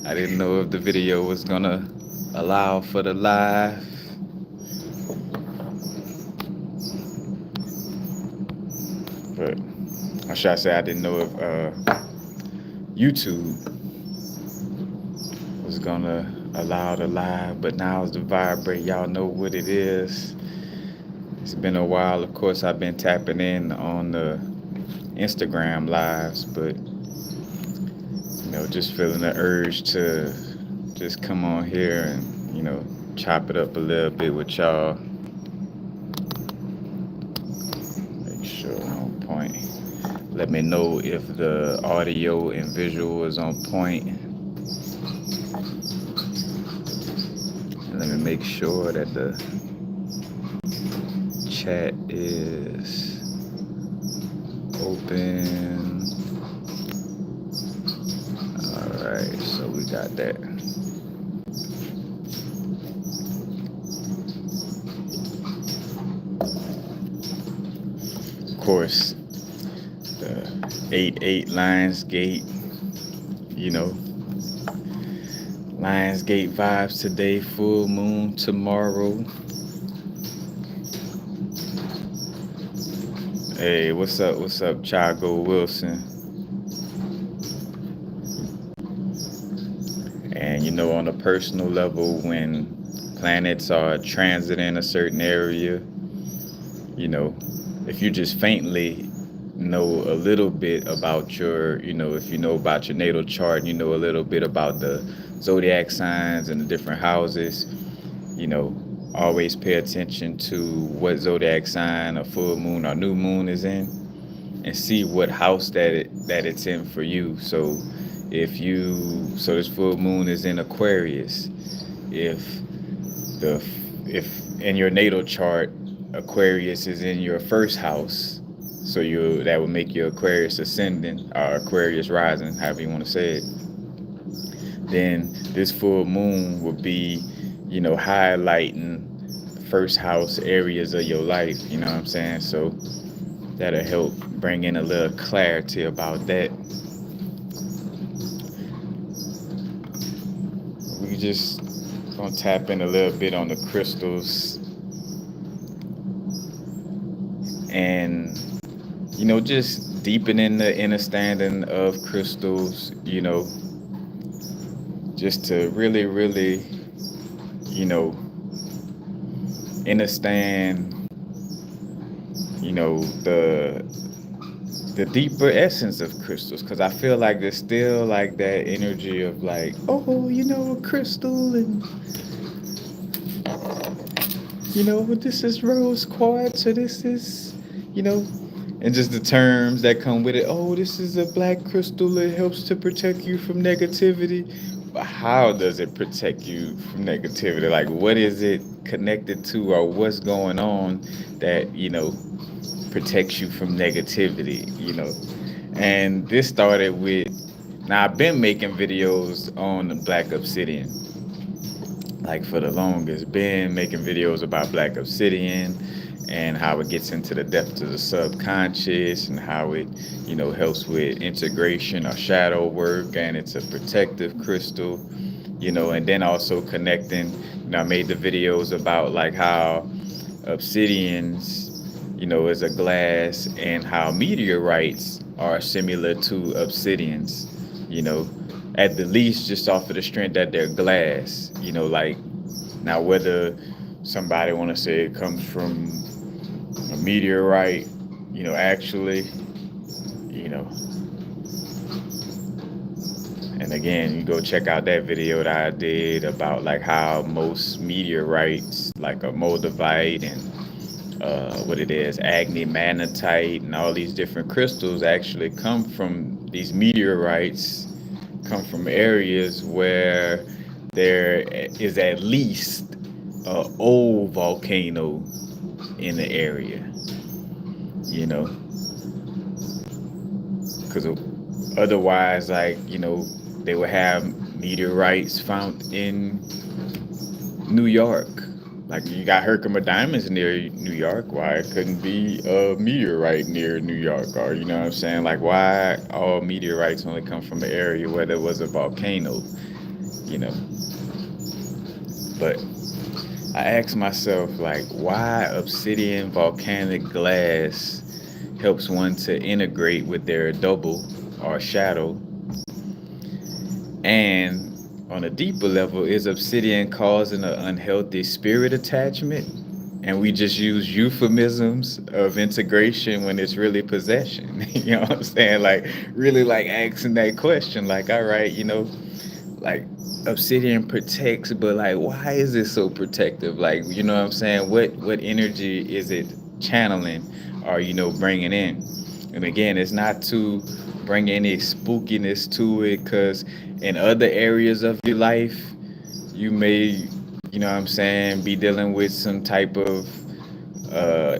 I didn't know if the video was gonna allow for the live. But or should I say I didn't know if YouTube was gonna allow the live, but now it's the vibrate. Y'all know what it is. It's been a while. Of course, I've been tapping in on the Instagram lives, but just feeling the urge to just come on here and chop it up a little bit with y'all. Make sure I'm on point. Let me know if the audio and visual is on point. And let me make sure that the chat is open. Alright, so we got that. Of course, the 8-8 Lionsgate, Lionsgate vibes today, full moon tomorrow. Hey, what's up, Chago Wilson? And on a personal level, when planets are transiting a certain area, if you just faintly know a little bit about your, if you know about your natal chart, a little bit about the zodiac signs and the different houses, always pay attention to what zodiac sign a full moon or new moon is in, and see what house that it's in for you. So this full moon is in Aquarius. If in your natal chart Aquarius is in your first house, so that would make you Aquarius ascendant or Aquarius rising, however you want to say it. Then this full moon would be, highlighting first house areas of your life. You know what I'm saying? So that'll help bring in a little clarity about that. We just gonna tap in a little bit on the crystals and just deepening the understanding of crystals, just to really understand the deeper essence of crystals, because I feel like there's still like that energy of like, oh, a crystal, and this is rose quartz, or this is and just the terms that come with it. Oh, this is a black crystal, it helps to protect you from negativity. But how does it protect you from negativity? Like, what is it connected to, or what's going on that protects you from negativity? And this started with, now I've been making videos on the black obsidian, like for the longest, been making videos about black obsidian and how it gets into the depths of the subconscious, and how it helps with integration or shadow work, and it's a protective crystal, and then also connecting, I made the videos about like how obsidians is a glass, and how meteorites are similar to obsidians, at the least just off of the strength that they're glass, like, now whether somebody want to say it comes from a meteorite, actually, and again, you go check out that video that I did about like how most meteorites, like a moldavite and what it is, agni-manatite, and all these different crystals actually come from these meteorites, come from areas where there is at least an old volcano in the area, because otherwise, like, they would have meteorites found in New York. Like, you got Herkimer diamonds near New York. Why it couldn't be a meteorite near New York? Or, you know what I'm saying? Like, why all meteorites only come from an area where there was a volcano? you know. But I asked myself, like, why obsidian volcanic glass helps one to integrate with their double or shadow. And on a deeper level, is obsidian causing an unhealthy spirit attachment? And we just use euphemisms of integration when it's really possession. You know what I'm saying? Like, really, like asking that question, like, all right, like obsidian protects, but like, why is it so protective? Like, you know what I'm saying? What energy is it channeling or, bringing in? And again, it's not to bring any spookiness to it, because in other areas of your life, you may, what I'm saying, be dealing with some type of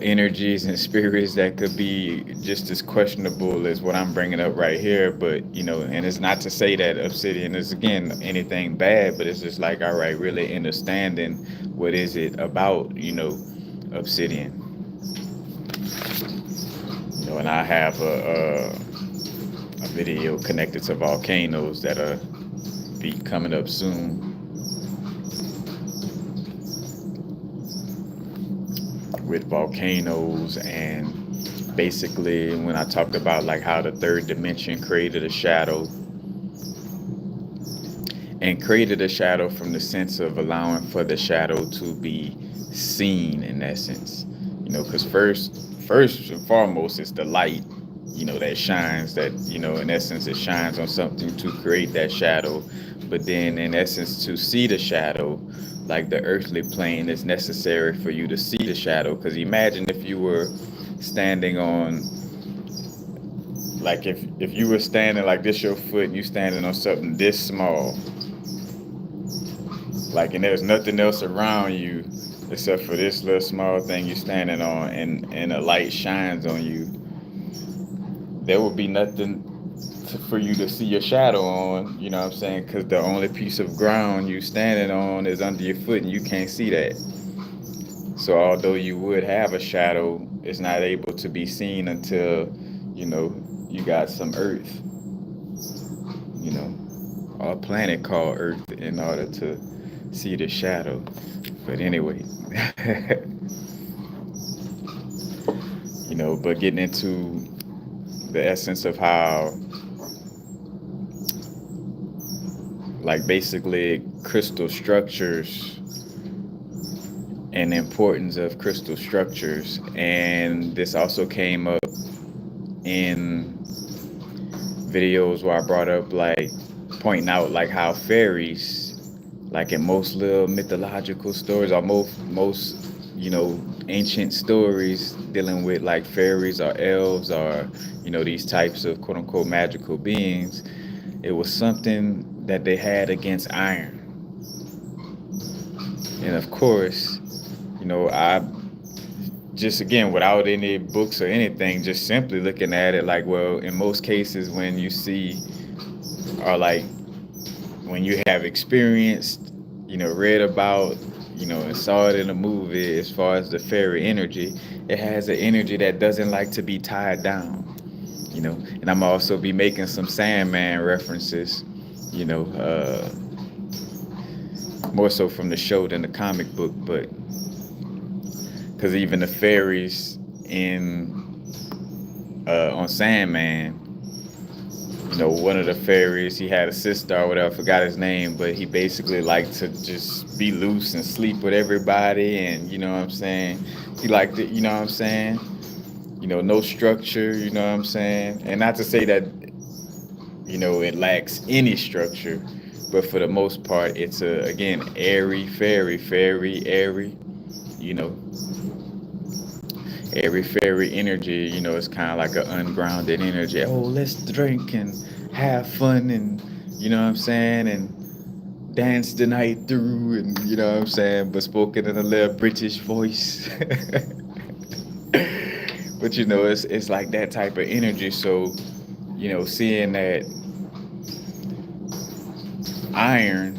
energies and spirits that could be just as questionable as what I'm bringing up right here. But, and it's not to say that obsidian is, again, anything bad, but it's just like, all right, really understanding what is it about, obsidian. And I have a video connected to volcanoes that'll be coming up soon, with volcanoes. And basically, when I talked about like how the third dimension created a shadow, and created a shadow from the sense of allowing for the shadow to be seen, in essence, because first and foremost, it's the light, that shines, that, in essence, it shines on something to create that shadow. But then, in essence, to see the shadow, like the earthly plane, is necessary for you to see the shadow. Because imagine if you were standing on, like, if you were standing like this, your foot, and you standing on something this small, like, and there's nothing else around you except for this little small thing you're standing on, and a light shines on you, there will be nothing for you to see your shadow on, you know what I'm saying? Because the only piece of ground you standing on is under your foot, and you can't see that. So although you would have a shadow, it's not able to be seen until, you got some earth, or a planet called Earth, in order to see the shadow. But anyway, but getting into the essence of how, like, basically crystal structures and the importance of crystal structures. And this also came up in videos where I brought up, like, pointing out like how fairies, like in most little mythological stories, or most ancient stories dealing with like fairies or elves, or these types of quote unquote magical beings, it was something that they had against iron. And of course, I just, again, without any books or anything, just simply looking at it like, well, in most cases, when you see, or like when you have experienced, read about, and saw it in a movie, as far as the fairy energy, it has an energy that doesn't like to be tied down, and I'm also be making some Sandman references, more so from the show than the comic book, but because even the fairies in on Sandman, one of the fairies, he had a sister or whatever, I forgot his name, but he basically liked to just be loose and sleep with everybody, and you know what I'm saying, he liked it, what I'm saying, no structure, what I'm saying, and not to say that it lacks any structure, but for the most part, it's again, airy, airy, every fairy energy, it's kind of like an ungrounded energy. Oh, let's drink and have fun, and what I'm saying, and dance the night through, and what I'm saying, but spoken in a little British voice. But it's like that type of energy. So, seeing that iron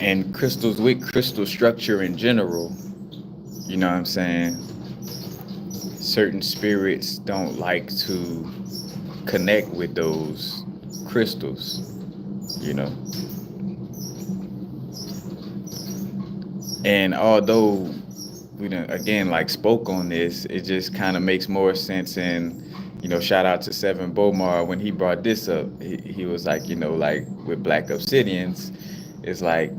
and crystals, with crystal structure in general, what I'm saying, certain spirits don't like to connect with those crystals. you know. And although we done again like spoke on this, it just kind of makes more sense. And shout out to Seven Bomar when he brought this up. He was like, like with black obsidians, it's like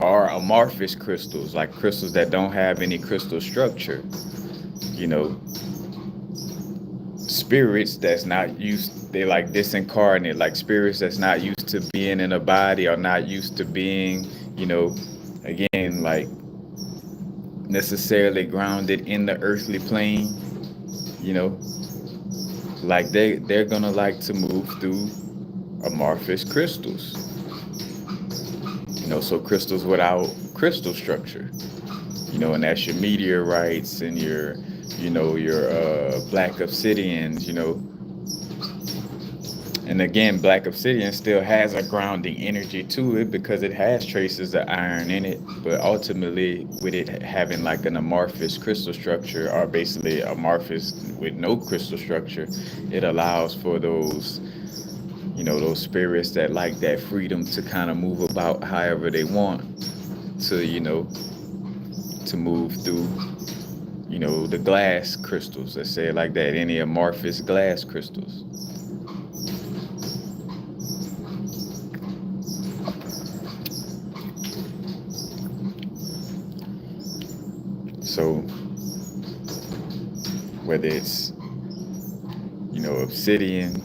are amorphous crystals, like crystals that don't have any crystal structure. You know, spirits that's not used, they like disincarnate, like spirits that's not used to being in a body or not used to being, again, like necessarily grounded in the earthly plane, you know, like they're gonna like to move through amorphous crystals, so crystals without crystal structure, and that's your meteorites and your black obsidians, and again, black obsidian still has a grounding energy to it because it has traces of iron in it, but ultimately with it having like an amorphous crystal structure, or basically amorphous with no crystal structure, it allows for those spirits that like that freedom to kind of move about however they want to, to move through, the glass crystals, let's say it like that, any amorphous glass crystals. So whether it's, obsidian,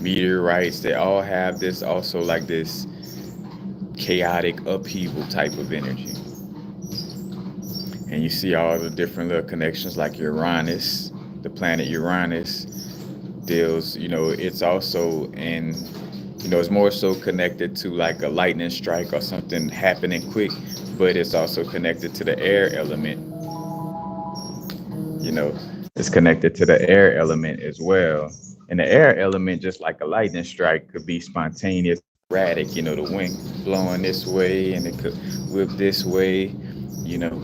meteorites, they all have this also like this chaotic upheaval type of energy. And you see all the different little connections like Uranus, the planet Uranus deals, it's also in, it's more so connected to like a lightning strike or something happening quick, but it's also connected to the air element. It's connected to the air element as well. And the air element, just like a lightning strike, could be spontaneous, erratic, the wind blowing this way and it could whip this way, you know.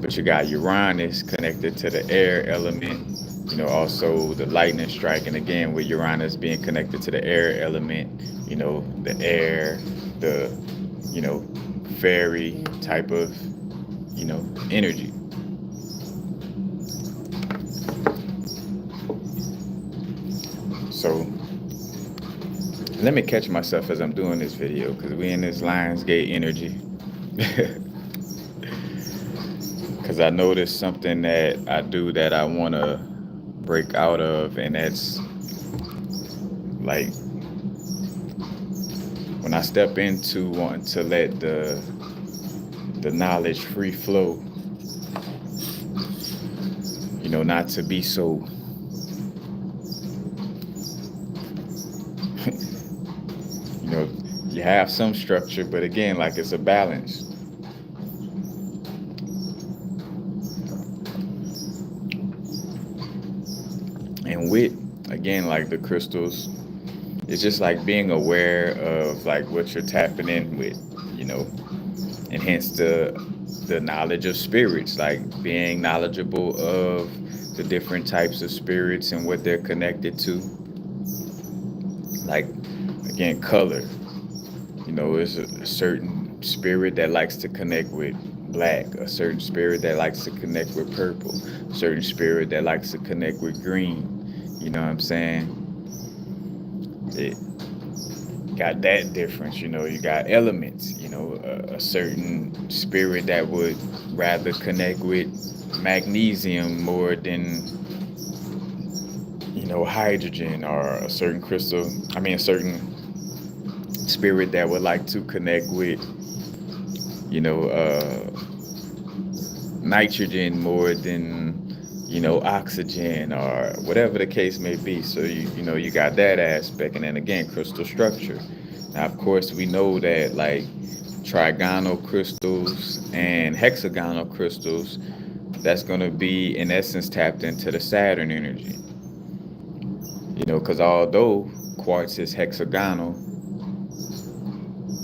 But you got Uranus connected to the air element, also the lightning strike. And again, with Uranus being connected to the air element, the air, the, fairy type of, energy. So let me catch myself as I'm doing this video because we in this Lionsgate energy. Because I noticed something that I do that I want to break out of, and that's like when I step into wanting to let the knowledge free flow, not to be so you have some structure, but again, like it's a balance. And with, again, like the crystals, it's just like being aware of like what you're tapping in with, and hence the knowledge of spirits, like being knowledgeable of the different types of spirits and what they're connected to. Like, again, color. It's a certain spirit that likes to connect with black, a certain spirit that likes to connect with purple, a certain spirit that likes to connect with green. You know what I'm saying? It got that difference. You got elements, a certain spirit that would rather connect with magnesium more than, hydrogen, or a certain a certain spirit that would like to connect with, nitrogen more than, oxygen, or whatever the case may be. So you got that aspect. And then again, crystal structure. Now, of course, we know that like trigonal crystals and hexagonal crystals, that's going to be in essence tapped into the Saturn energy. Because although quartz is hexagonal,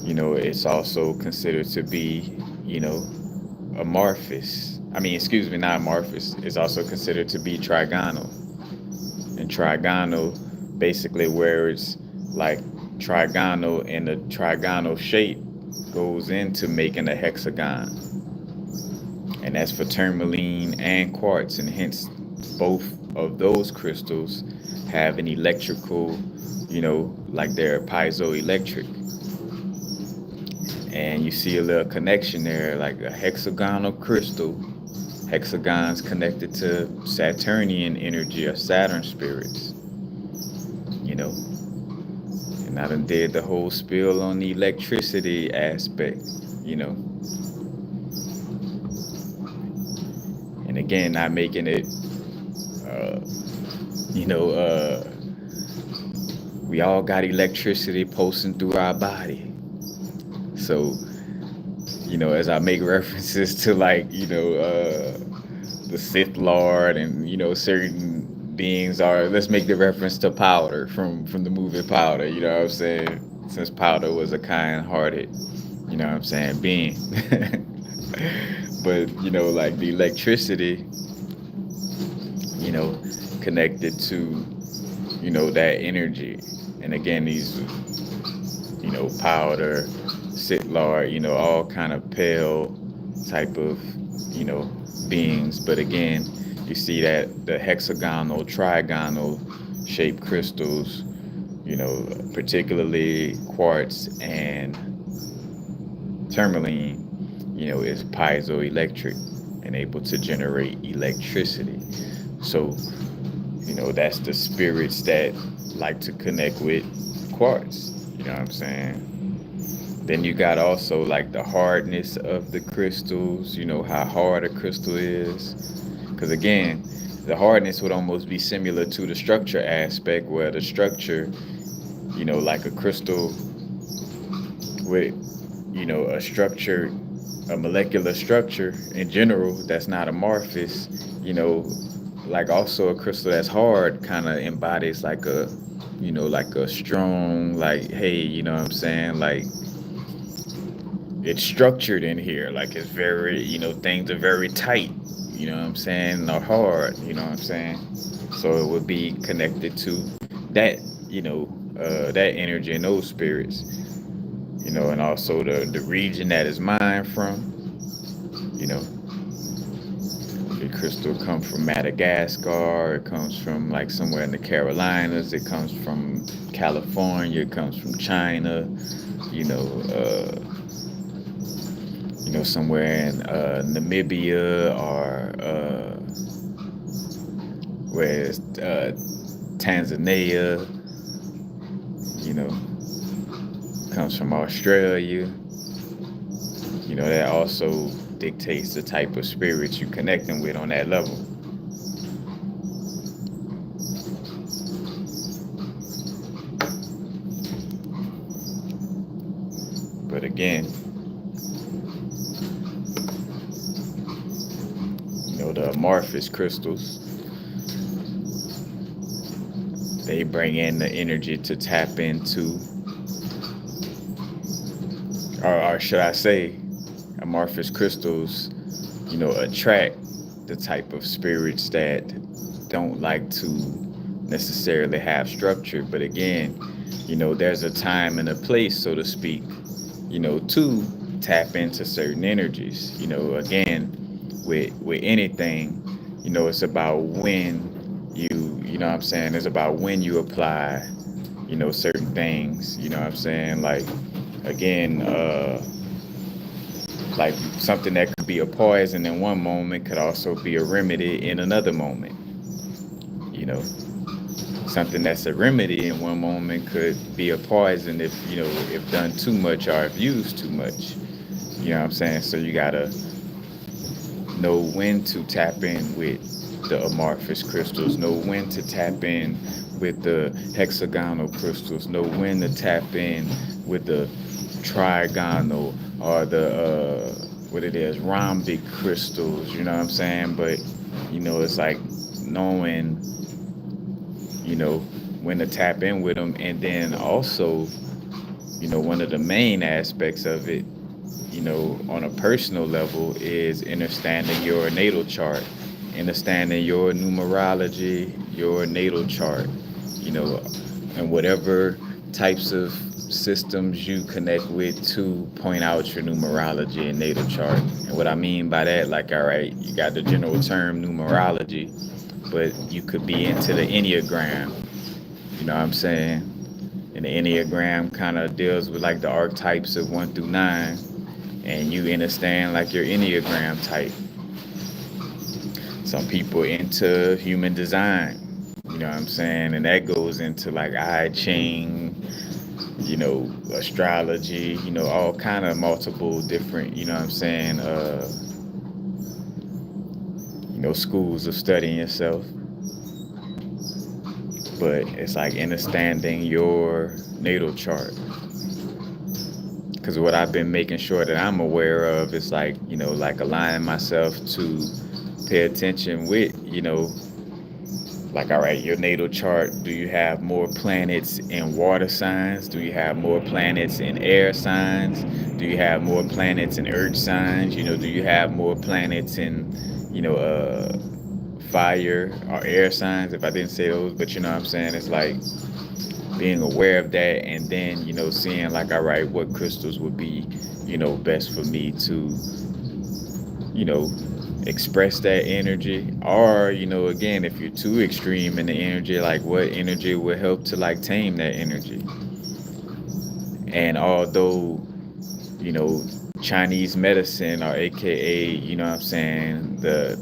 it's also considered to be, amorphous. Not amorphous. It's also considered to be trigonal. And trigonal, basically where it's like trigonal, and the trigonal shape goes into making a hexagon. And that's for tourmaline and quartz, and hence both of those crystals have an electrical, like they're piezoelectric. And you see a little connection there, like a hexagonal crystal. Hexagons connected to Saturnian energy or Saturn spirits, And I done did the whole spiel on the electricity aspect, And again, not making it, we all got electricity pulsing through our body. So, as I make references to the Sith Lord and, certain beings let's make the reference to Powder from the movie Powder, you know what I'm saying? Since Powder was a kind-hearted, being. But, like the electricity, connected to, that energy. And again, these, Powder, Sith Lord, all kind of pale type of, beings. But again, you see that the hexagonal, trigonal shaped crystals, particularly quartz and tourmaline, is piezoelectric and able to generate electricity. So, that's the spirits that like to connect with quartz. You know what I'm saying? Then you got also like the hardness of the crystals, how hard a crystal is. Because again, the hardness would almost be similar to the structure aspect, where the structure, like a crystal with, a molecular structure in general that's not amorphous, like also a crystal that's hard kind of embodies like a, like a strong, like, hey, you know what I'm saying? Like, it's structured in here, like it's very, things are very tight, you know what I'm saying, or hard, you know what I'm saying. So it would be connected to that, that energy and those spirits, and also the region that is mined from, the crystal comes from Madagascar, it comes from like somewhere in the Carolinas, it comes from California, it comes from China, somewhere in Namibia, or where's Tanzania, comes from Australia. That also dictates the type of spirits you connecting with on that level. But again, the amorphous crystals, they bring in the energy to tap into, or should I say, amorphous crystals, attract the type of spirits that don't like to necessarily have structure. But again, there's a time and a place, so to speak, to tap into certain energies. Again, with anything, it's about when you know what I'm saying, it's about when you apply, certain things, you know what I'm saying, like, again, like something that could be a poison in one moment could also be a remedy in another moment. Something that's a remedy in one moment could be a poison if done too much or if used too much. You know what I'm saying? So you gotta know when to tap in with the amorphous crystals, know when to tap in with the hexagonal crystals, know when to tap in with the trigonal or the what it is, rhombic crystals, you know what I'm saying? But it's like knowing when to tap in with them. And then also, one of the main aspects of it, on a personal level, is understanding your natal chart, understanding your numerology, your natal chart, and whatever types of systems you connect with to point out your numerology and natal chart. And what I mean by that, like, all right, you got the general term numerology, but you could be into the Enneagram. You know what I'm saying? And the Enneagram kind of deals with like the archetypes of 1 through 9, and you understand like your Enneagram type. Some people into human design, you know what I'm saying? And that goes into like I Ching, astrology, all kind of multiple different, you know what I'm saying, schools of studying yourself. But it's like understanding your natal chart. Because what I've been making sure that I'm aware of is like, like aligning myself to pay attention with, like, all right, your natal chart, do you have more planets in water signs? Do you have more planets in air signs? Do you have more planets in earth signs? Do you have more planets in, fire or air signs? If I didn't say those, but you know what I'm saying? It's like being aware of that, and then, seeing like, all right, what crystals would be, best for me to, express that energy. Or, again, if you're too extreme in the energy, like what energy would help to like tame that energy. And although, Chinese medicine, or AKA, what I'm saying, the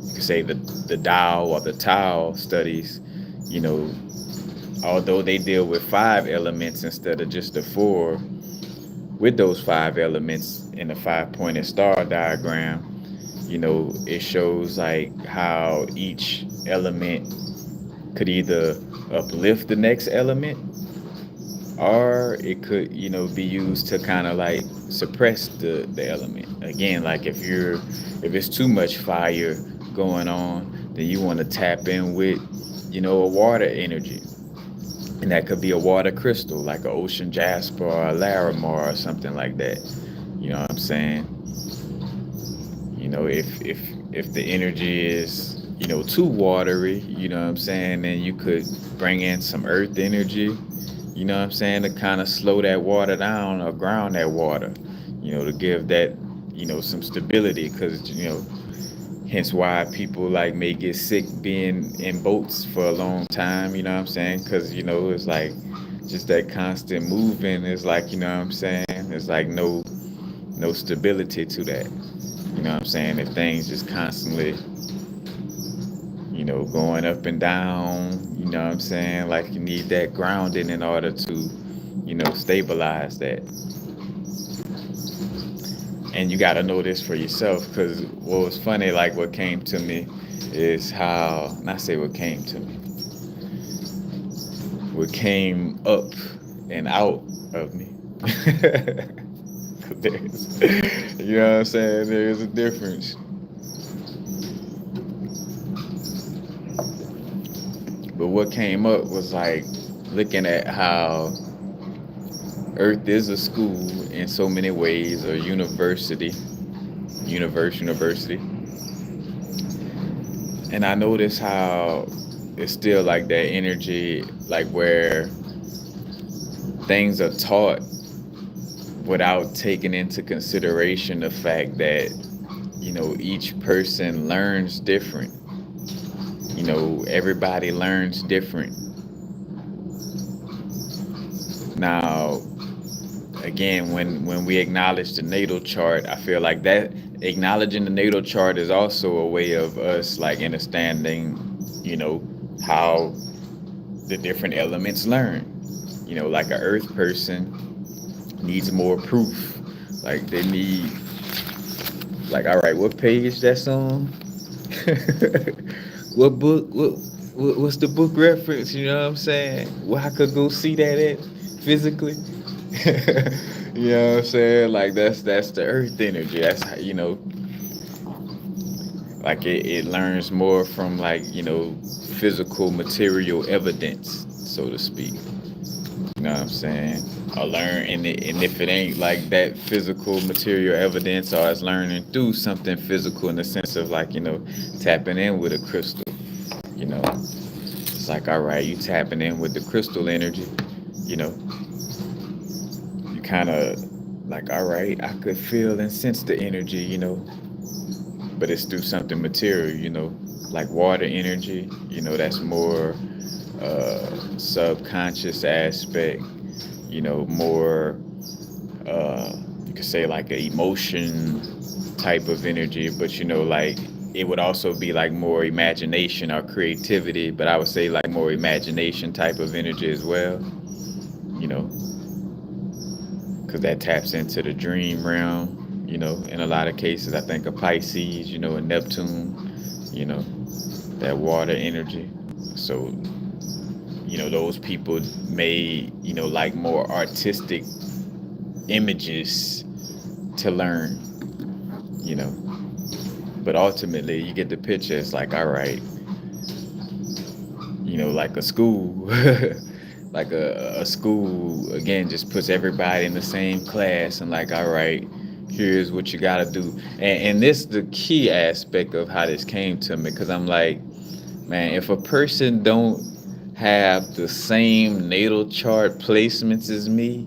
you could say the Tao or the Tao studies, although they deal with 5 elements instead of just the 4, with those 5 elements in the 5-pointed star diagram, it shows like how each element could either uplift the next element, or it could, be used to kind of like suppress the element. Again, like if it's too much fire going on, then you want to tap in with, a water energy. And that could be a water crystal, like an ocean jasper or a larimar or something like that. You know what I'm saying? If the energy is, too watery, you know what I'm saying, then you could bring in some earth energy, you know what I'm saying, to kind of slow that water down or ground that water, to give that, some stability. Because, hence why people like may get sick being in boats for a long time, you know what I'm saying? Because, it's like just that constant movement is like, you know what I'm saying? It's like no stability to that. You know what I'm saying? If things just constantly, going up and down, you know what I'm saying? Like you need that grounding in order to, stabilize that. And you got to know this for yourself, because what was funny, like what came to me is how, not say what came to me, what came up and out of me. There's, you know what I'm saying? There's a difference. But what came up was like looking at how Earth is a school in so many ways, or university. And I notice how it's still like that energy, like where things are taught without taking into consideration the fact that, each person learns different. Everybody learns different. Now, again, when we acknowledge the natal chart, I feel like that acknowledging the natal chart is also a way of us like understanding, how the different elements learn. Like an earth person needs more proof. Like they need, like, all right, what page that's on? What book? What's the book reference? You know what I'm saying? Where I could go see that at physically? You know what I'm saying? Like that's the earth energy. That's how, like it learns more from like, physical material evidence, so to speak. You know what I'm saying? Or learn, and if it ain't like that physical material evidence, or it's learning through something physical in the sense of like, tapping in with a crystal. It's like, all right, you tapping in with the crystal energy. you know, you kind of like, all right, I could feel and sense the energy, but it's through something material, like water energy, that's more subconscious aspect, more, you could say like an emotion type of energy, but like it would also be like more imagination or creativity, but I would say like more imagination type of energy as well, you know, because that taps into the dream realm, in a lot of cases. I think of Pisces, and Neptune, you know, that water energy. So, those people may, like more artistic images to learn, you know. But ultimately, you get the picture. It's like, all right, like a school, like a school, again, just puts everybody in the same class and like, all right, here's what you got to do. And this the key aspect of how this came to me, because I'm like, man, if a person don't have the same natal chart placements as me,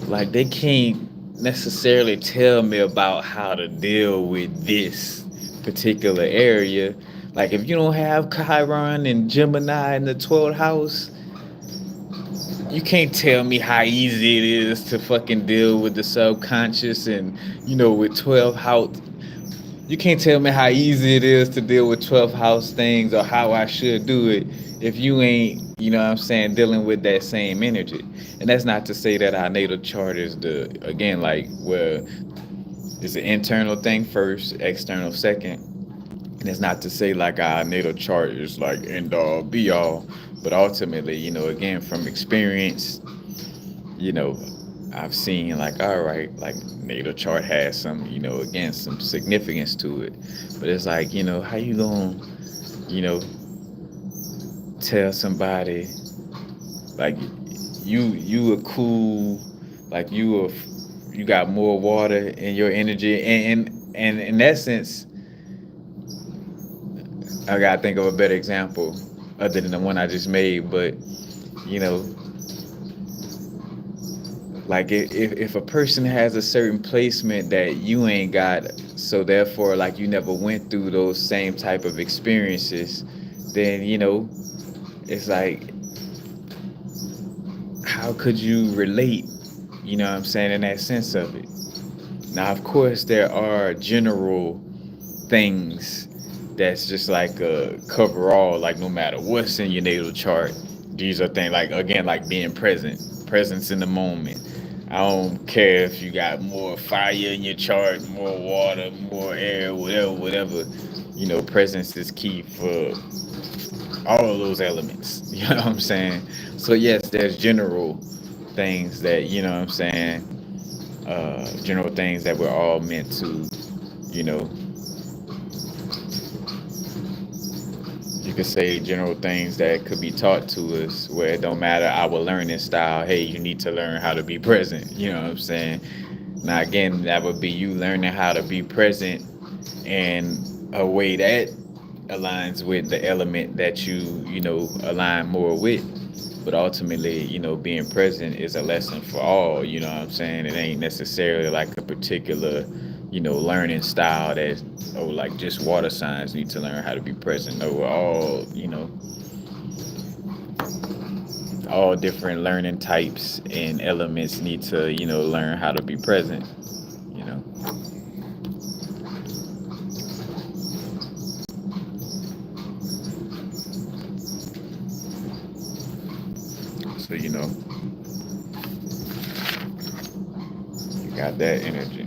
like they can't necessarily tell me about how to deal with this particular area. Like if you don't have Chiron and Gemini in the 12th house, you can't tell me how easy it is to fucking deal with the subconscious and with 12 house. You can't tell me how easy it is to deal with 12th house things or how I should do it if you ain't, what I'm saying, dealing with that same energy. And that's not to say that our natal chart is again, like, where it's an internal thing first, external second. And it's not to say like our natal chart is like end all be all. But ultimately, again, from experience, you know, I've seen like, all right, like natal chart has some, again, some significance to it. But it's like, how you gonna, you know, tell somebody like you a cool, like you got more water in your energy, and in that sense, I gotta think of a better example other than the one I just made. But you know, like if a person has a certain placement that you ain't got, so therefore like you never went through those same type of experiences, then it's like, how could you relate, what I'm saying, in that sense of it. Now of course there are general things that's just like a cover all, like no matter what's in your natal chart, these are things like, again, like being presence in the moment. I don't care if you got more fire in your chart, more water, more air, whatever. Presence is key for all of those elements. You know what I'm saying? So yes, there's general things that, what I'm saying, general things that we're all meant to, you know, you could say general things that could be taught to us, where it don't matter our learning style. Hey, you need to learn how to be present. You know what I'm saying? Now again, that would be you learning how to be present in a way that aligns with the element that you align more with. But ultimately, being present is a lesson for all. You know what I'm saying? It ain't necessarily like a particular, learning style that, oh, like just water signs need to learn how to be present. No, we're all, all different learning types and elements need to, learn how to be present, you know. So, you got that energy.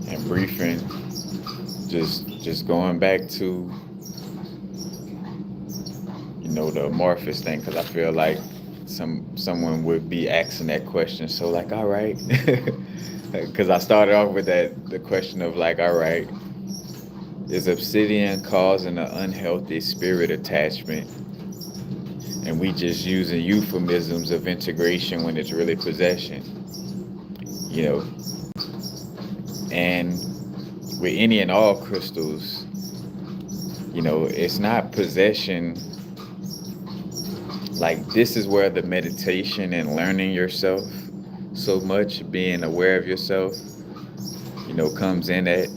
And briefing, just going back to, the amorphous thing, because I feel like someone would be asking that question. So like, all right, because I started off with the question of like, all right, is obsidian causing an unhealthy spirit attachment? And we just using euphemisms of integration when it's really possession, you know. And with any and all crystals, It's not possession. Like, this is where the meditation and learning yourself so much, being aware of yourself, comes in at,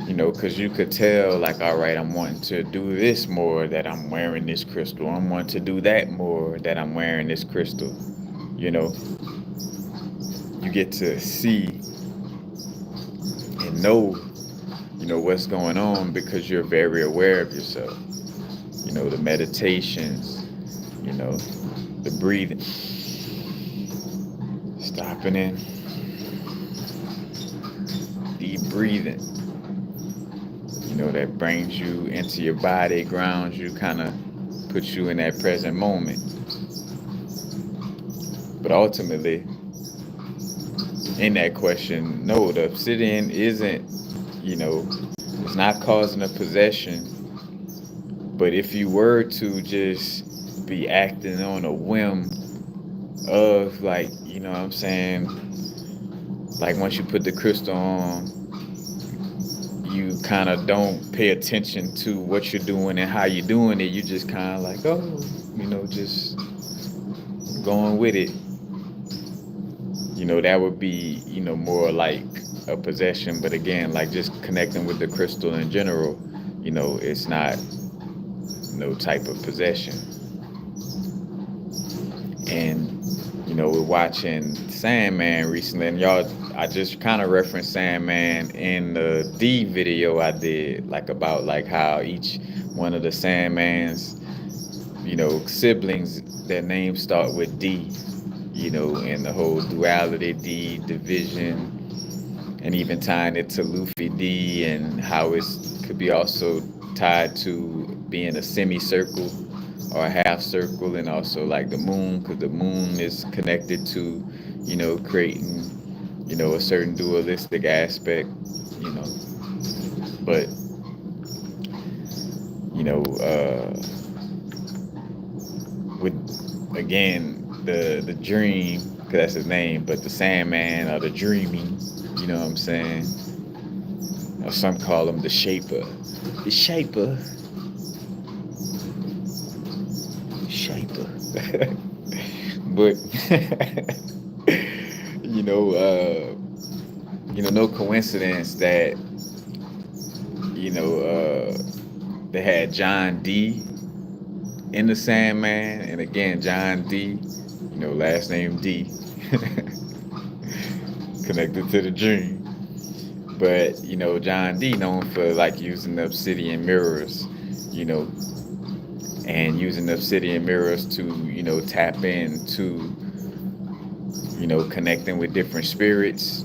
because you could tell, like, all right, I'm wanting to do this more that I'm wearing this crystal. I'm wanting to do that more that I'm wearing this crystal. You know, you get to see and know, what's going on because you're very aware of yourself. The meditations, the breathing, stopping in, deep breathing, that brings you into your body, grounds you, kind of puts you in that present moment. But ultimately, in that question, no, the obsidian isn't, it's not causing a possession. But if you were to just be acting on a whim of, like, what I'm saying, like, once you put the crystal on, you kind of don't pay attention to what you're doing and how you're doing it. You just kind of like, oh, just going with it. That would be, more like a possession. But again, like, just connecting with the crystal in general, it's not no type of possession. And, we're watching Sandman recently, and y'all, I just kind of referenced Sandman in the D video I did, like, about, like, how each one of the Sandman's, siblings, their names start with D, and the whole duality D, division, and even tying it to Luffy D, and how it could be also tied to being a semicircle or a half circle, and also like the moon, because the moon is connected to, creating, a certain dualistic aspect, but, with, again, the dream, because that's his name, but the Sandman, or the dreaming, what I'm saying, or some call him the shaper. The shaper. But no coincidence that they had John D in the Sandman, and again, John D, last name D, connected to the dream. But John D known for, like, using the obsidian mirrors, and using the obsidian mirrors to, tap into, connecting with different spirits,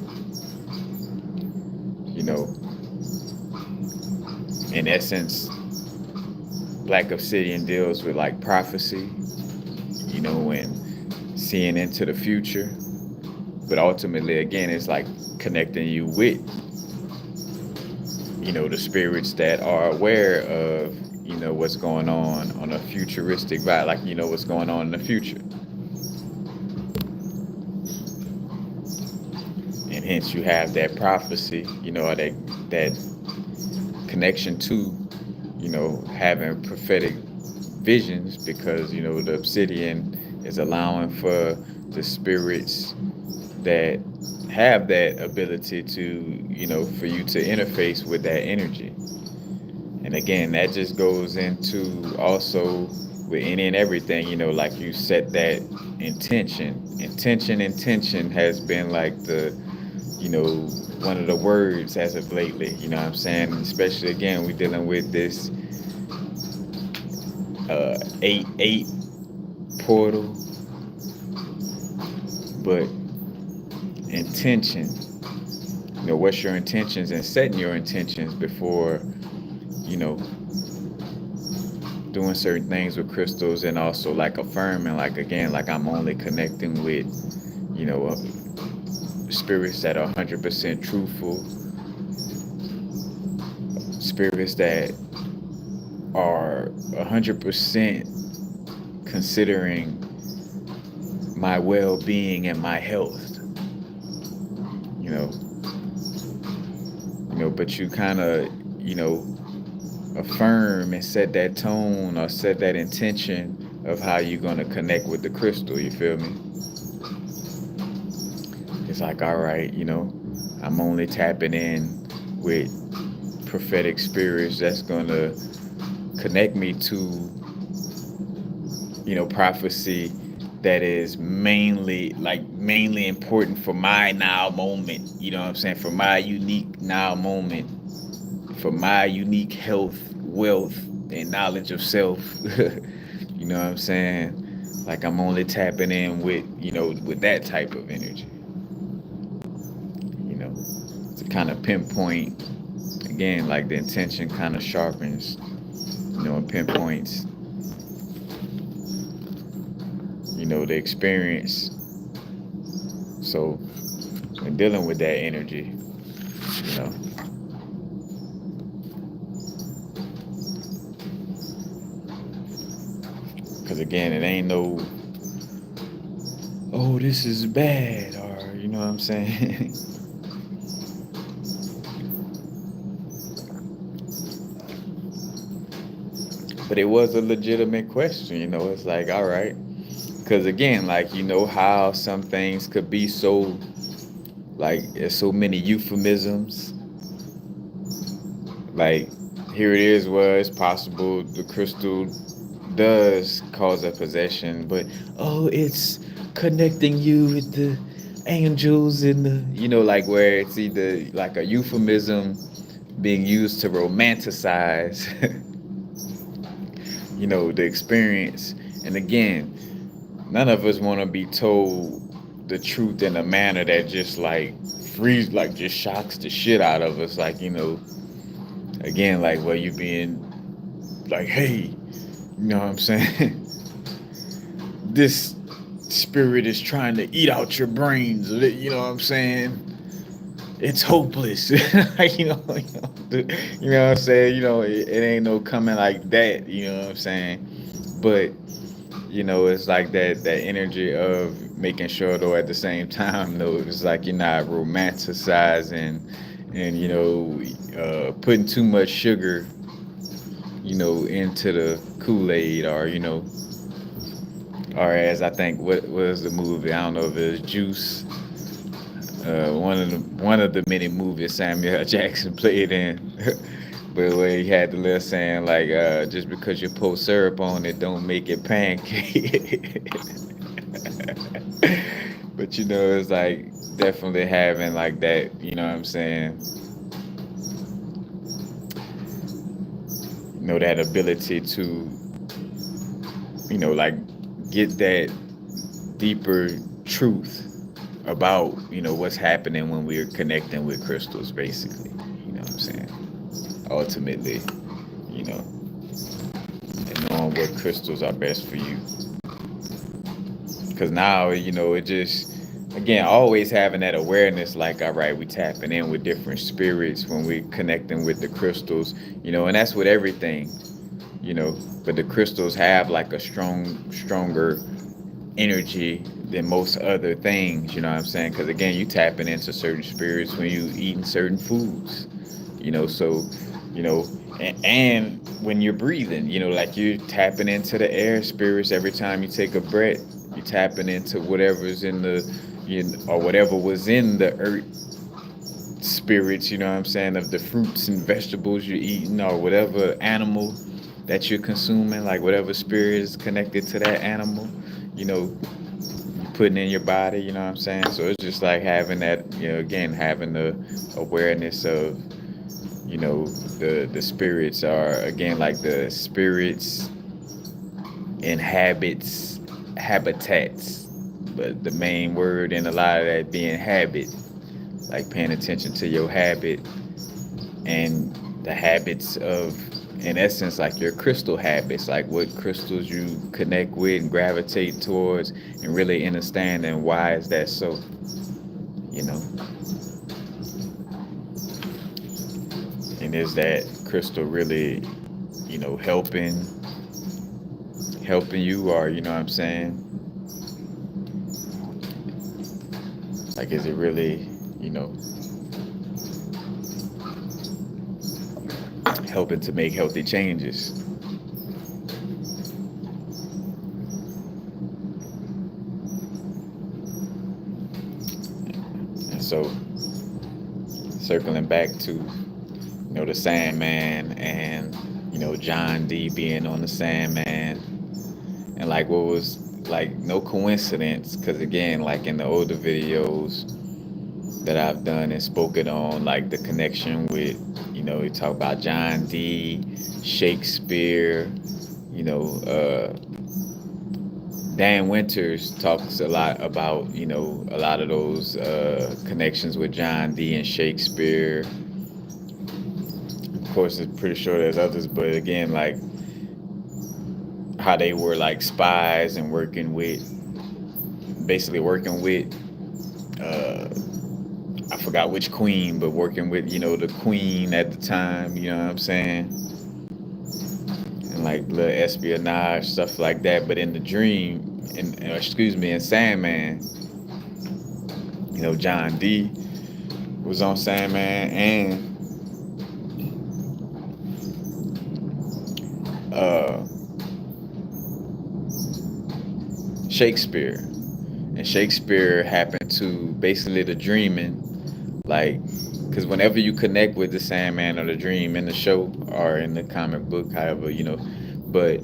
in essence, Black Obsidian deals with, like, prophecy, and seeing into the future. But ultimately, again, it's like connecting you with, the spirits that are aware of, what's going on a futuristic vibe, like, what's going on in the future. And hence you have that prophecy, or that connection to, having prophetic visions, because, the obsidian is allowing for the spirits that have that ability to, for you to interface with that energy. And again, that just goes into also with any and everything, like, you set that intention. Intention has been, like, the, one of the words as of lately, what I'm saying? Especially, again, we're dealing with this 8-8 portal. But intention, what's your intentions, and setting your intentions before, doing certain things with crystals, and also, like, affirming, like, again, like, I'm only connecting with, spirits that are 100% truthful, spirits that are 100% considering my well-being and my health, but you kind of, affirm and set that tone or set that intention of how you're going to connect with the crystal. You feel me? It's like, all right, I'm only tapping in with prophetic spirits that's going to connect me to, prophecy that is mainly important for my now moment. You know what I'm saying? For my unique now moment, for my unique health, wealth, and knowledge of self. You know what I'm saying? Like I'm only tapping in with that type of energy, you know, to kind of pinpoint, again, like the intention kind of sharpens, and pinpoints, the experience. So when dealing with that energy, you know, because again, it ain't no, oh, this is bad, or you know what I'm saying? But it was a legitimate question, it's like, all right. Because again, like, how some things could be so, like, there's so many euphemisms. Like, here it is where it's possible the crystal does cause a possession, but, oh, it's connecting you with the angels and the, like where it's either like a euphemism being used to romanticize, the experience. And again, none of us want to be told the truth in a manner that just like just shocks the shit out of us. Like, again, like where you being like, hey, you know what I'm saying? This spirit is trying to eat out your brains. You know what I'm saying? It's hopeless. Like, you know what I'm saying? It ain't no coming like that. You know what I'm saying? But it's like that energy of making sure though at the same time though it's like you're not romanticizing and putting too much sugar into the Kool-Aid, or as I think what was the movie, I don't know if it was Juice, one of the many movies Samuel L. Jackson played in. But where he had the little saying like, just because you pour syrup on it, don't make it pancake. But it's like definitely having like that, you know what I'm saying? That ability to, like get that deeper truth about, what's happening when we're connecting with crystals, basically. You know what I'm saying? Ultimately, and knowing what crystals are best for you. Because now, it just, again, always having that awareness, like, all right, we tapping in with different spirits when we connecting with the crystals, and that's with everything, but the crystals have like a stronger energy than most other things, you know what I'm saying? Because again, you tapping into certain spirits when you eating certain foods, so, and when you're breathing, like you're tapping into the air spirits every time you take a breath. You tapping into whatever's in the, or whatever was in the earth spirits, you know what I'm saying, of the fruits and vegetables you're eating, or whatever animal that you're consuming, like whatever spirit is connected to that animal, you putting in your body, you know what I'm saying? So it's just like having that, again, having the awareness of, the spirits are, again, like the spirits inhabits habitats, but the main word in a lot of that being habit, like paying attention to your habit and the habits of, in essence, like your crystal habits, like what crystals you connect with and gravitate towards, and really understanding why is that so, and is that crystal really, helping you, or you know what I'm saying, like is it really, helping to make healthy changes. And so, circling back to, the Sandman, and John D being on the Sandman, and like what was like no coincidence, because again, like in the older videos that I've done and spoken on, like the connection with, we talk about John D, Shakespeare, Dan Winters talks a lot about, a lot of those connections with John D and Shakespeare. Of course, I'm pretty sure there's others, but again, like how they were like spies and basically working with, I forgot which queen, but working with, the queen at the time, you know what I'm saying? And like little espionage, stuff like that. But in the dream, in Sandman, John D was on Sandman, and Shakespeare. And Shakespeare happened to basically the dreaming, like, because whenever you connect with the Sandman or the dream in the show or in the comic book, however, but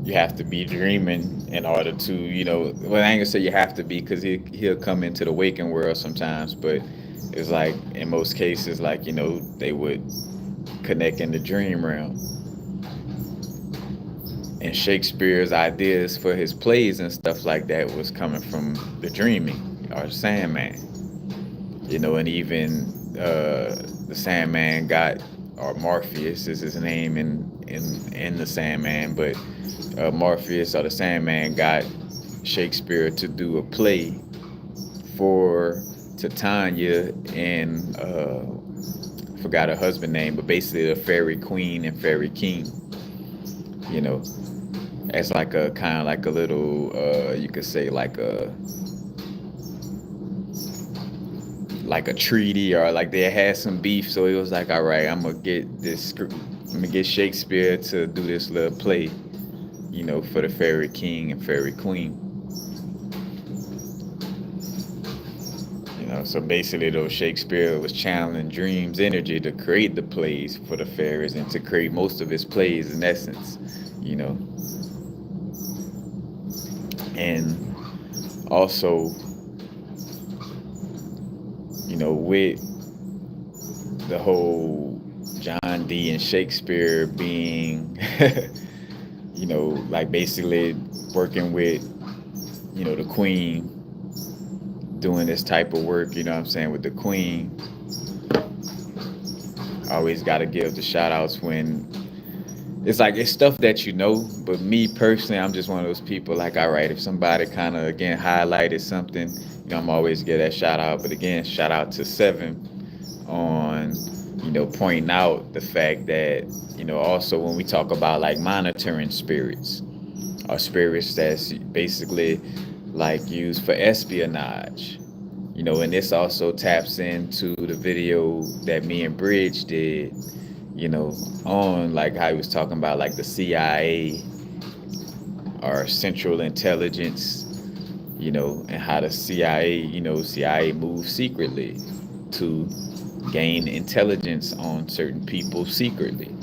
you have to be dreaming in order to, well, I ain't gonna say you have to be, because he'll come into the waking world sometimes, but it's like in most cases, like, they would connect in the dream realm. And Shakespeare's ideas for his plays and stuff like that was coming from the dreaming or Sandman. And even the Sandman got, or Morpheus is his name in the Sandman, but Morpheus or the Sandman got Shakespeare to do a play for Titania and forgot her husband name, but basically the fairy queen and fairy king. As like a kind of like a little, you could say like a treaty, or like they had some beef, so it was like, all right, I'm gonna get Shakespeare to do this little play, for the fairy king and fairy queen. So basically, though, Shakespeare was channeling dreams energy to create the plays for the fairies and to create most of his plays in essence, and also, with the whole John D and Shakespeare being, like basically working with, the queen, doing this type of work, with the queen. I always got to give the shout outs when it's like, it's stuff that but me personally, I'm just one of those people, like, all right, if somebody kind of, again, highlighted something, I'm always give that shout out. But again, shout out to Seven on, pointing out the fact that, also when we talk about like monitoring spirits, or spirits that's basically like used for espionage, and this also taps into the video that me and Bridge did, on like how he was talking about like the CIA or Central Intelligence, and how the CIA moves secretly to gain intelligence on certain people secretly,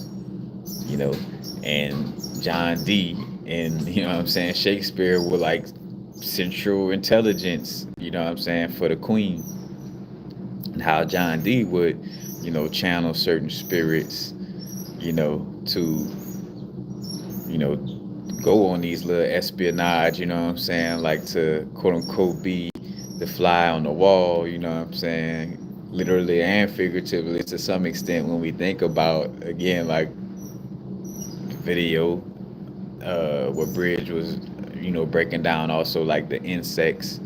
and John D and, Shakespeare were like Central Intelligence, for the queen, and how John D would, channel certain spirits, to, go on these little espionage, like to quote unquote be the fly on the wall, literally and figuratively to some extent when we think about, again, like the video where Bridge was, breaking down also like the insects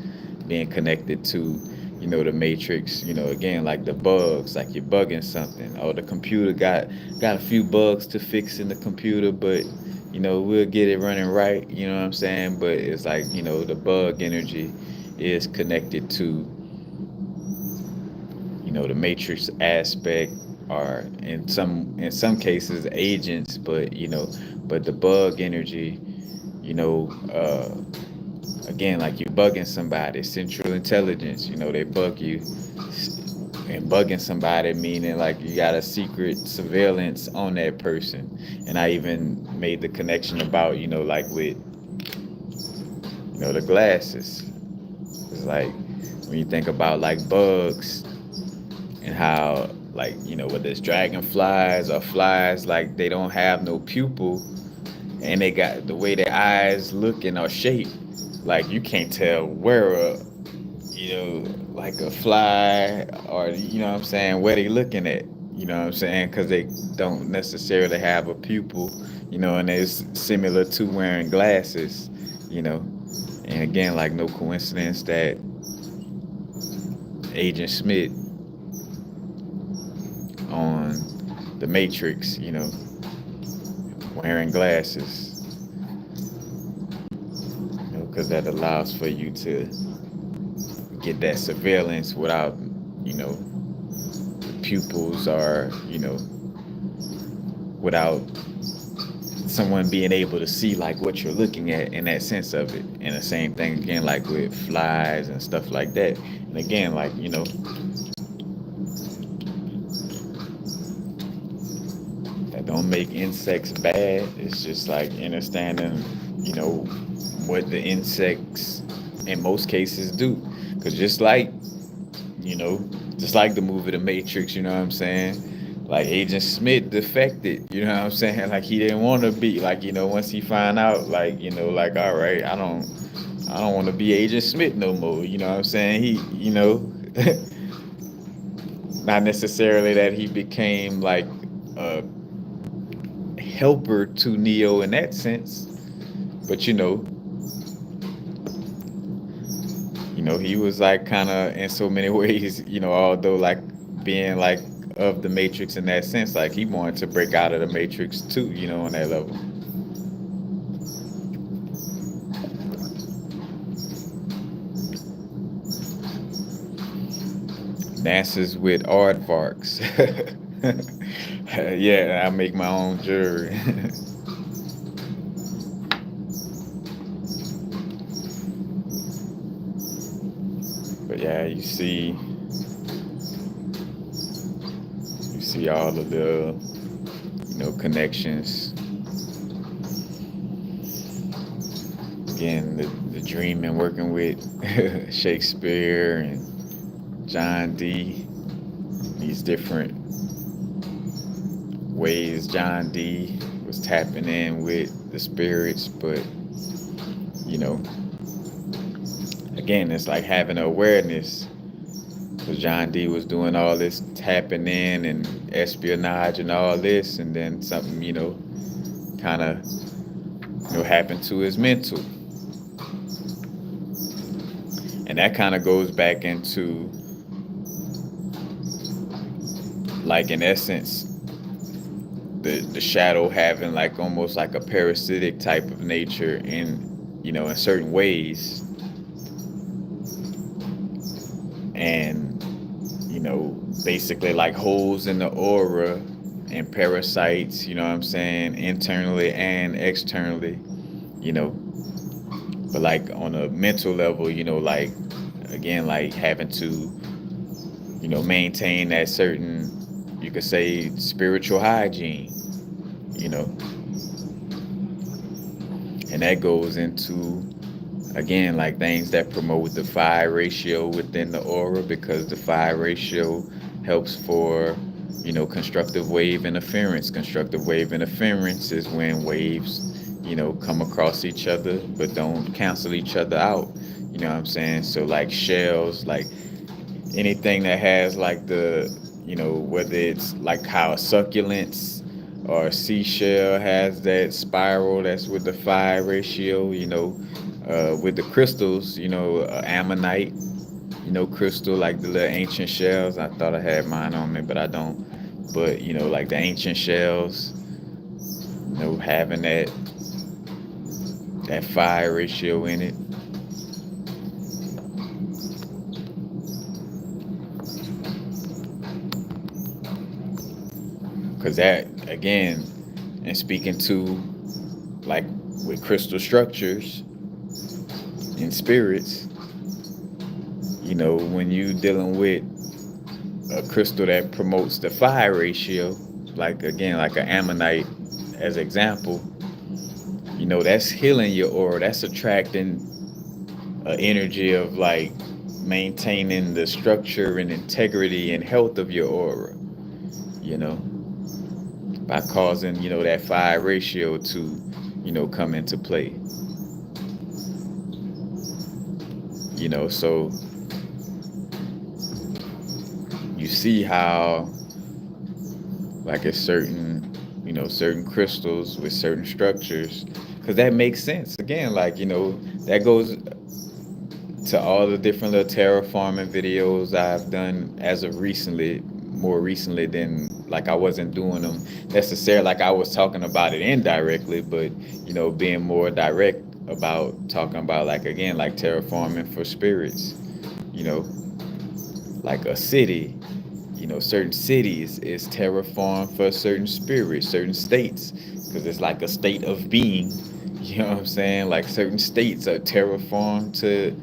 being connected to, the matrix, again, like the bugs, like you're bugging something, or the computer got a few bugs to fix in the computer, but we'll get it running right, but it's like, the bug energy is connected to, the matrix aspect, are in some cases agents, but but the bug energy, you know, again, like you bugging somebody, central intelligence, they bug you. And bugging somebody meaning like you got a secret surveillance on that person. And I even made the connection about, like with, the glasses. It's like when you think about like bugs and how, like, whether it's dragonflies or flies, like they don't have no pupil, and they got the way their eyes look and are shaped, like you can't tell where like a fly, or what I'm saying, where they looking at, what I'm saying, because they don't necessarily have a pupil, and it's similar to wearing glasses, you know and again, like, no coincidence that Agent Smith on the Matrix, wearing glasses, because that allows for you to get that surveillance without, pupils, or, without someone being able to see like what you're looking at in that sense of it. And the same thing again, like with flies and stuff like that. And again, like, that don't make insects bad. It's just like understanding, what the insects in most cases do. Because you know, just like the movie The Matrix, you know what I'm saying? Like Agent Smith defected, you know what I'm saying? Like he didn't want to be, like, once he find out, like, like, all right, I don't want to be Agent Smith no more, you know what I'm saying? He, not necessarily that he became like a helper to Neo in that sense, but he was like kind of in so many ways, although like being like of the Matrix in that sense, like he wanted to break out of the Matrix too, on that level. Dances with aardvarks. Yeah, I make my own jewelry. But yeah, you see all of the connections. Again, the dreaming, working with Shakespeare and John Dee, these different ways John Dee was tapping in with the spirits. But again, it's like having awareness, because John Dee was doing all this tapping in and espionage and all this, and then something kind of happened to his mental. And that kind of goes back into, like, in essence, the shadow having like almost like a parasitic type of nature in certain ways. And basically like holes in the aura and parasites, what I'm saying, internally and externally, but like on a mental level, like, again, like having to maintain that certain, you could say, spiritual hygiene, and that goes into, again, like things that promote the phi ratio within the aura, because the phi ratio helps for constructive wave interference. Constructive wave interference is when waves come across each other but don't cancel each other out, what I'm saying. So like shells, like anything that has like the, whether it's like how succulents or seashell has that spiral that's with the phi ratio, with the crystals, ammonite, crystal, like the little ancient shells. I thought I had mine on me, but I don't. But like the ancient shells, having that phi ratio in it. that, again, and speaking to, like, with crystal structures and spirits, when you dealing with a crystal that promotes the fire ratio, like, again, like an ammonite as example, that's healing your aura. That's attracting an energy of, like, maintaining the structure and integrity and health of your aura, you know, by causing, that fire ratio to, come into play. So you see how, like, it's certain crystals with certain structures, because that makes sense. Again, like, that goes to all the different little terraforming videos I've done as of recently, more recently than, like, I wasn't doing them necessarily, like, I was talking about it indirectly, but, being more direct about talking about, like, again, like terraforming for spirits, you know, like a city, certain cities is terraformed for certain spirits, certain states, because it's like a state of being. You know what I'm saying? Like, certain states are terraformed to,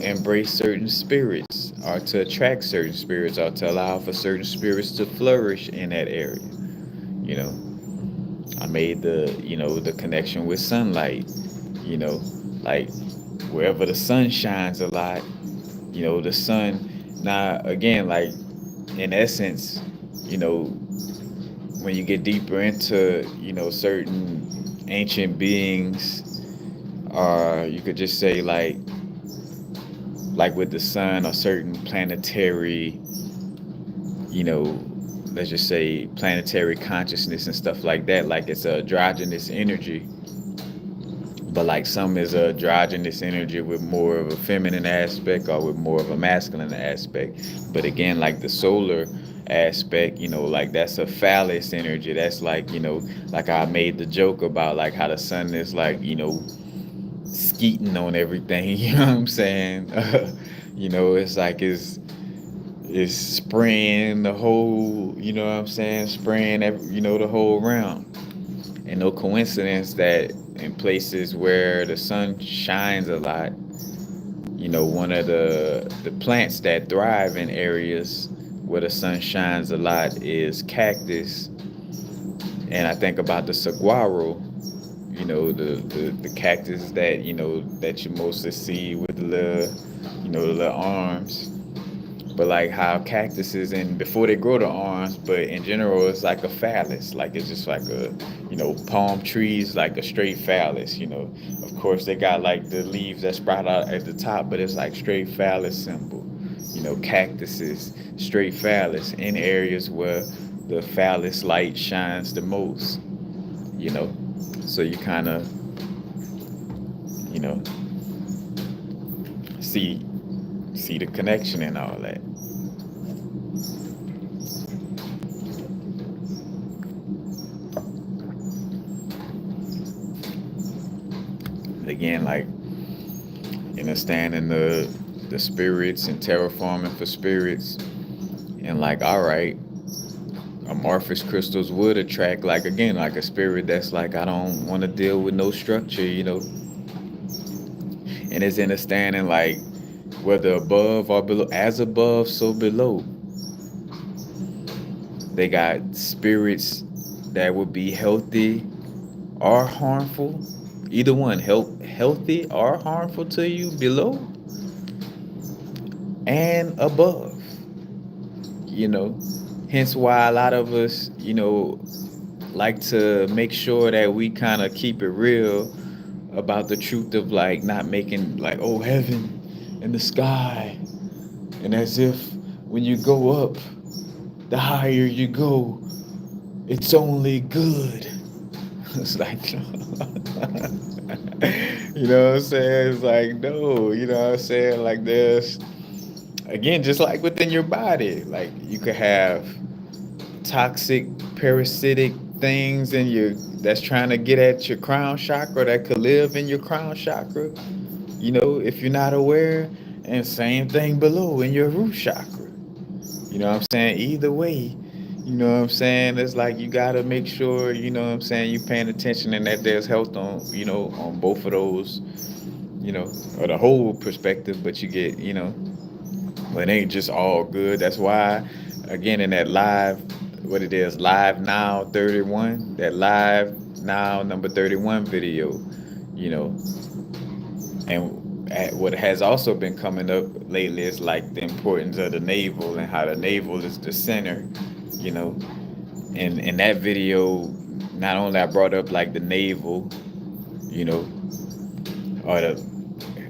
embrace certain spirits, or to attract certain spirits, or to allow for certain spirits to flourish in that area. You know, I made the connection with sunlight, you know, like, wherever the sun shines a lot, the sun. Now, again, like, in essence, you know, when you get deeper into, certain ancient beings, or you could just say, like with the sun, or certain planetary, you know, let's just say planetary consciousness and stuff like that, like it's a androgynous energy, but like some is a androgynous energy with more of a feminine aspect, or with more of a masculine aspect. But again, like the solar aspect, like that's a phallus energy. That's like, like I made the joke about, like, how the sun is like, skeeting on everything. You know what I'm saying? It's like it's spraying the whole, what I'm saying, spraying every, the whole round. And no coincidence that in places where the sun shines a lot, one of the plants that thrive in areas where the sun shines a lot is cactus. And I think about the saguaro, the cactus that, that you mostly see with the little, the little arms. But like how cactuses, and before they grow the arms, but in general, it's like a phallus. Like, it's just like a, palm trees, like a straight phallus. Of course they got like the leaves that sprout out at the top, but it's like straight phallus symbol. Cactuses, straight phallus in areas where the phallus light shines the most. So you kind of, you know, see the connection and all that. Again, like, understanding the spirits and terraforming for spirits, and like, all right, amorphous crystals would attract, like, again, like a spirit that's like, I don't want to deal with no structure, and it's understanding, like, whether above or below, as above, so below. They got spirits that would be healthy or harmful, either one, healthy or harmful to you below and above. Hence why a lot of us, like to make sure that we kind of keep it real about the truth of, like, not making, like, oh, heaven in the sky, and as if when you go up, the higher you go, it's only good. It's like, you know what I'm saying? It's like, no, you know what I'm saying? Like, there's, again, just like within your body, like, you could have toxic, parasitic things in your, that's trying to get at your crown chakra, that could live in your crown chakra, if you're not aware, and same thing below in your root chakra. You know what I'm saying? Either way, You know what I'm saying? It's like you gotta make sure, you know what I'm saying, you paying attention and that there's health on, on both of those, or the whole perspective, but you get, well, it ain't just all good. That's why, again, in that live, what it is, live now 31, that live now number 31 video, you know, and what has also been coming up lately is like the importance of the navel and how the navel is the center, you know. And in that video, not only I brought up like the navel, you know, or the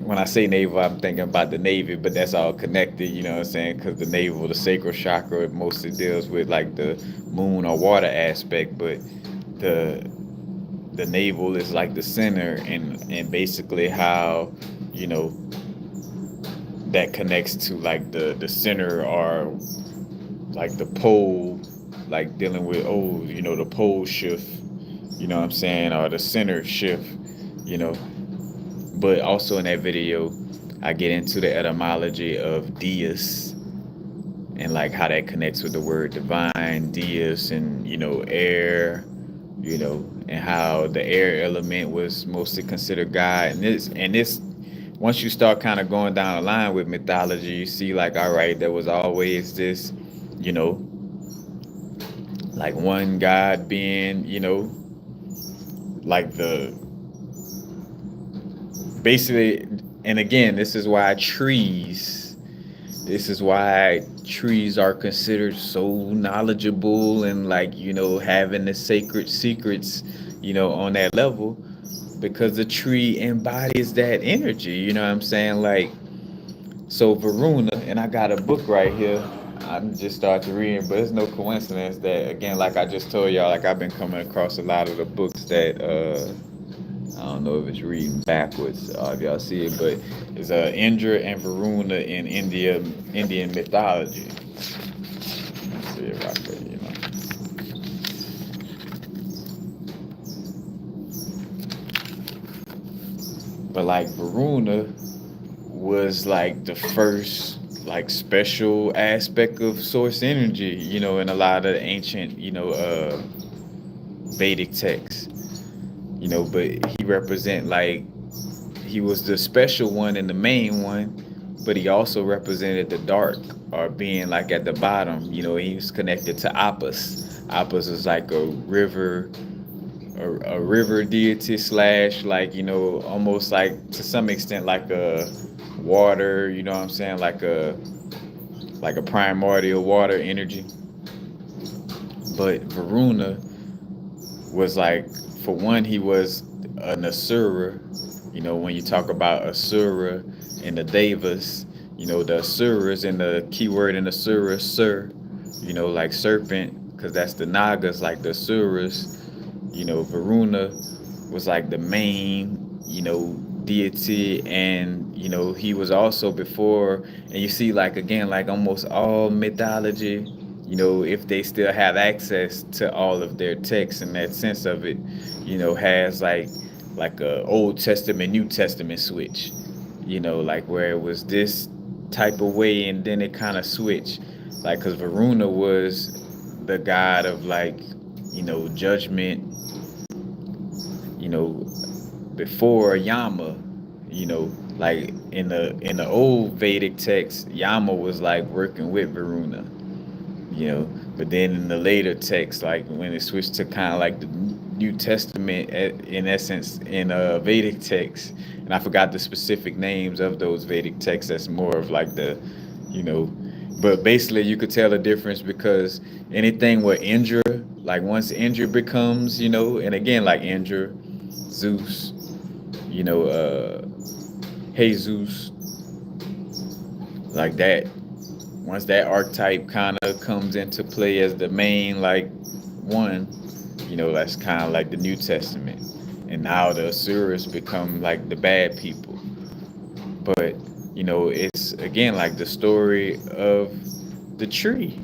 when I say navel, I'm thinking about the Navy, but that's all connected, you know what I'm saying? Because the navel, the sacral chakra, it mostly deals with like the moon or water aspect, but the the navel is like the center, and basically how, you know, that connects to like the center, or like the pole, like dealing with, the pole shift, you know what I'm saying, or the center shift, you know. But also in that video, I get into the etymology of Deus, and like how that connects with the word divine, Deus, and air, and how the air element was mostly considered God. And this once you start kind of going down the line with mythology, you see like, all right, there was always this, you know, like one God being, like the basically. And again, this is why trees are considered so knowledgeable, and like, having the sacred secrets, on that level, because the tree embodies that energy, you know what I'm saying? Like, so Varuna, and I got a book right here. I'm just started to read, but it's no coincidence that, again, like I just told y'all, like I've been coming across a lot of the books that I don't know if it's reading backwards, if y'all see it, but it's Indra and Varuna in Indian mythology. Let's see if I could. But like Varuna was like the first like special aspect of source energy, in a lot of the ancient, Vedic texts, but he represent like he was the special one and the main one, but he also represented the dark, or being like at the bottom. He was connected to Apis. Apis is like a river deity slash, like, almost like to some extent like a water, you know what I'm saying, like a primordial water energy. But Varuna was like, for one, he was an Asura. When you talk about Asura and the Devas, the Asuras, and the keyword in Asura, Sur, like serpent, because that's the Nagas, like the Asuras. Varuna was like the main, deity, and he was also before. And you see, like, again, like almost all mythology, if they still have access to all of their texts, and that sense of it, has like a Old Testament, New Testament switch, like where it was this type of way, and then it kind of switched, like, because Varuna was the god of, like, judgment, you know, before Yama, like in the old Vedic text, Yama was like working with Varuna, you know. But then in the later text, like when it switched to kind of like the New Testament, in essence, in Vedic text, and I forgot the specific names of those Vedic texts. That's more of like the, you know, but basically you could tell the difference, because anything with Indra, like once Indra becomes, and again, like Indra, Zeus, you know, Jesus, like that. Once that archetype kind of comes into play as the main, like, one, that's kind of like the New Testament. And now the Asuras become like the bad people. But, it's again like the story of the tree.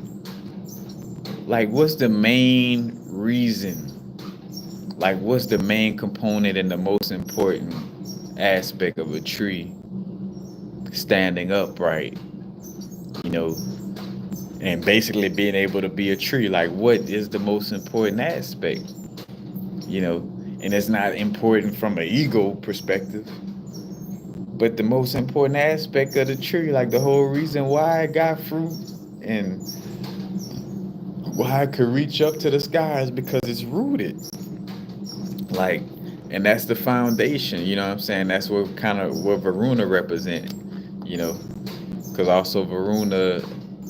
Like, what's the main reason? Like, what's the main component and the most important aspect of a tree standing upright? You know, and basically being able to be a tree. Like, what is the most important aspect? You know, and it's not important from an ego perspective, but the most important aspect of the tree, like the whole reason why it got fruit and why it could reach up to the sky is because it's rooted. Like, and that's the foundation. You know what I'm saying? That's what kind of what Varuna represent. You know, because also Varuna,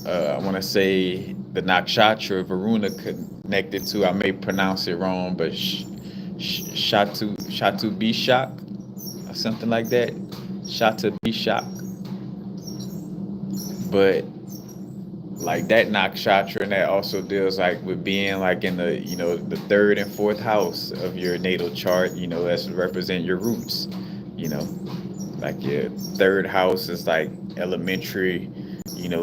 I want to say the nakshatra Varuna connected to. I may pronounce it wrong, but Shatu Bishak or something like that. Shata Bishak, but like that nakshatra, and that also deals like with being like in the the third and fourth house of your natal chart. That's represent your roots. You know, like your third house is like elementary,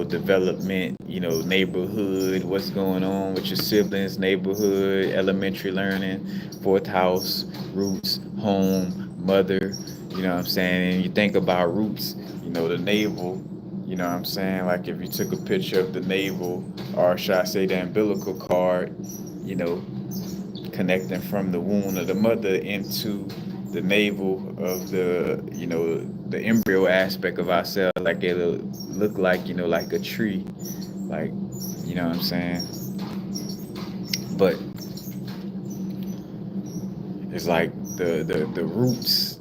development, neighborhood, what's going on with your siblings, neighborhood, elementary learning. Fourth house, roots, home, mother. You know what I'm saying? And you think about roots, the navel. You know what I'm saying? Like if you took a picture of the navel, or should I say the umbilical cord, you know, connecting from the womb of the mother into the navel of the embryo aspect of ourselves, like it'll look like, like a tree, like, you know what I'm saying? But it's like the roots,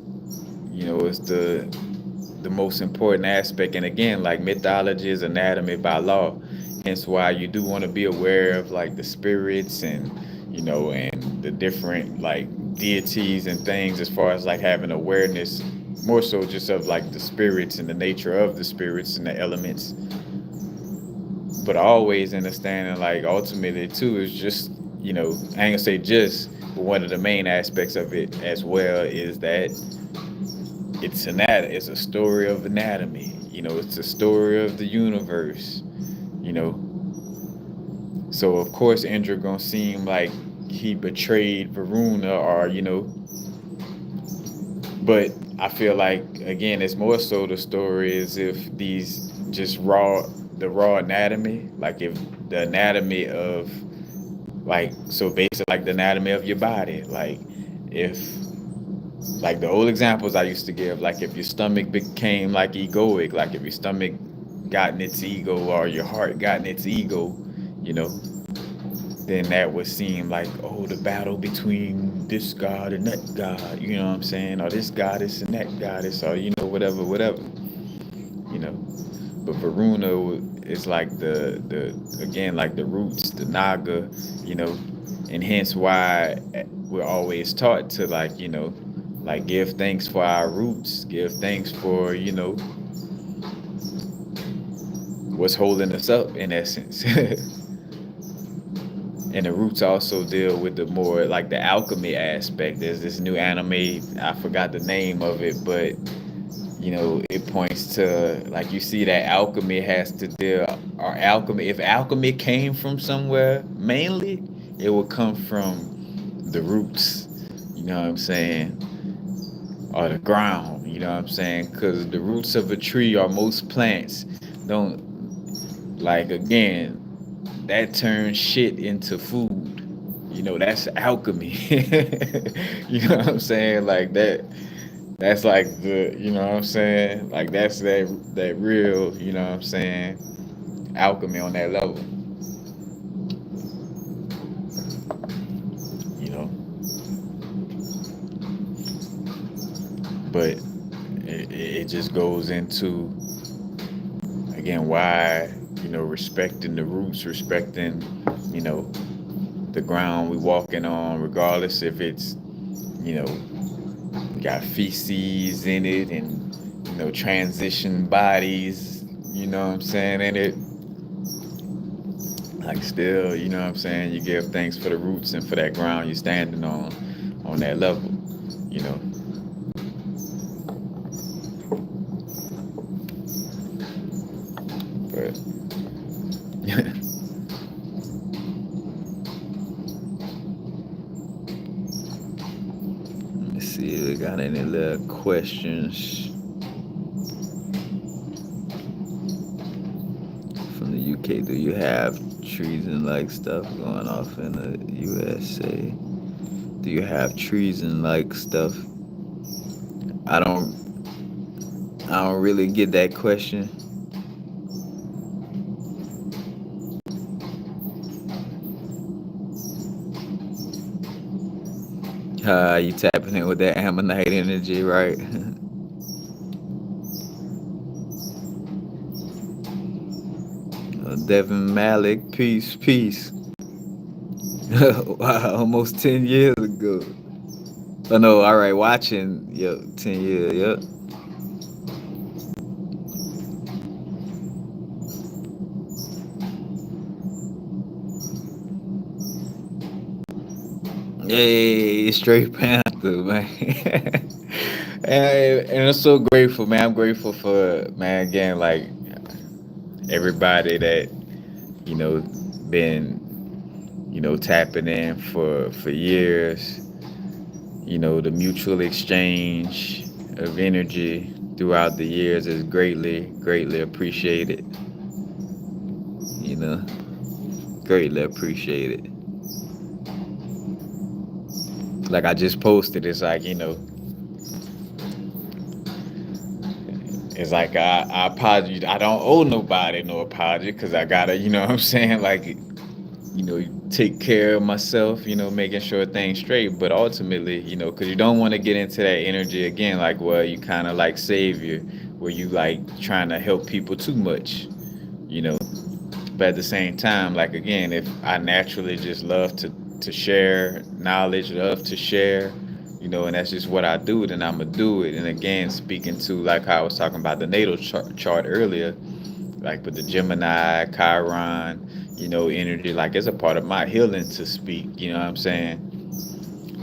is the most important aspect. And again, like mythology is anatomy by law. Hence why you do want to be aware of like the spirits and and the different like deities and things, as far as like having awareness more so just of like the spirits and the nature of the spirits and the elements. But always understanding like ultimately too is just, I ain't gonna say just, but one of the main aspects of it as well is that it's a story of anatomy. It's a story of the universe. You know, so of course Indra gonna seem like he betrayed Varuna, or but I feel like again it's more so the story is if these just the raw anatomy, like if the anatomy of like so basically like the anatomy of your body, like if like the old examples I used to give, like if your stomach became like egoic, like if your stomach got in its ego or your heart got in its ego, you know, then that would seem like, oh, the battle between this god and that god, you know what I'm saying? Or this goddess and that goddess, or, whatever, whatever, you know. But Varuna is like the again, like the roots, the Naga, you know, and hence why we're always taught to like, like give thanks for our roots, give thanks for, what's holding us up in essence. And the roots also deal with the more like the alchemy aspect. There's this new anime, I forgot the name of it, but it points to like you see that alchemy has to deal, or alchemy, if alchemy came from somewhere, mainly it would come from the roots, you know what I'm saying? Or the ground, you know what I'm saying? Because the roots of a tree or most plants don't, like, again, that turns shit into food. That's alchemy. You know what I'm saying? Like that's like the, you know what I'm saying? Like that's that real, you know what I'm saying? Alchemy on that level, you know. But it just goes into again why, respecting the roots, respecting, you know, the ground we walking on, regardless if it's, you know, got feces in it and, transition bodies, you know what I'm saying, in it. Like still, you know what I'm saying, you give thanks for the roots and for that ground you're standing on that level, you know. But let's see if we got any little questions from the Okay, do you have treason like stuff going off in the USA? Do you have treason like stuff? I don't I don't really get that question. You tapping in with that ammonite energy, right? Devin Malik, peace, peace. Wow, almost 10 years ago. Oh no, all right, watching, yep, 10 years, yep. Yay, straight Panther, man. And I'm so grateful, man. I'm grateful for, man, again, like everybody that, you know, been, tapping in for years. The mutual exchange of energy throughout the years is greatly appreciated. You know, greatly appreciated. Like I just posted, it's like, it's like I apologize. I don't owe nobody no apology because I gotta, what I'm saying, like, take care of myself, making sure things straight. But ultimately, because you don't want to get into that energy again, like, well, you kind of like savior, where you like trying to help people too much, you know. But at the same time, like again, if I naturally just love to share knowledge, love to share, and that's just what I do, then I'm gonna do it. And again, speaking to like how I was talking about the natal chart earlier, like with the Gemini, Chiron, energy, like it's a part of my healing to speak, you know what I'm saying?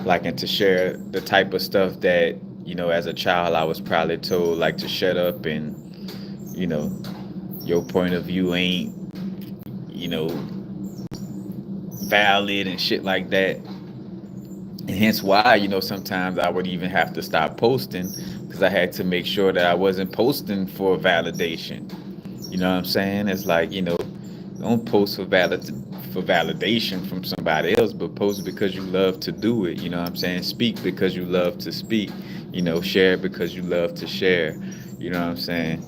Like, and to share the type of stuff that, as a child, I was probably told, like, to shut up and, you know, your point of view ain't, you know, valid and shit like that. And hence why, sometimes I would even have to stop posting because I had to make sure that I wasn't posting for validation. You know what I'm saying? It's like, don't post for validation from somebody else, but post because you love to do it. You know what I'm saying? Speak because you love to speak. Share because you love to share. You know what I'm saying?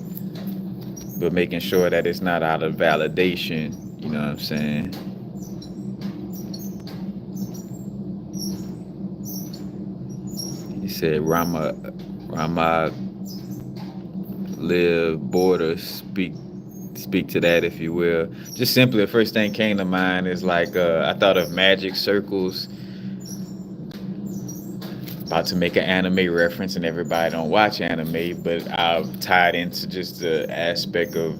But making sure that it's not out of validation. You know what I'm saying? He said Rama live border speak to that if you will. Just simply the first thing came to mind is like I thought of magic circles. About to make an anime reference, and everybody don't watch anime, but I've tied into just the aspect of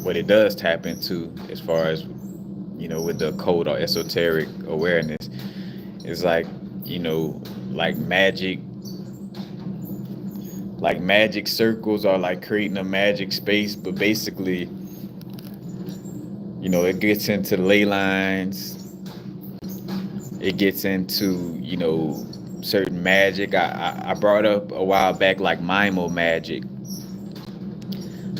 what it does tap into as far as with the occult or esoteric awareness. It's like like magic circles are like creating a magic space, but basically it gets into ley lines. It gets into certain magic. I brought up a while back like mimo magic,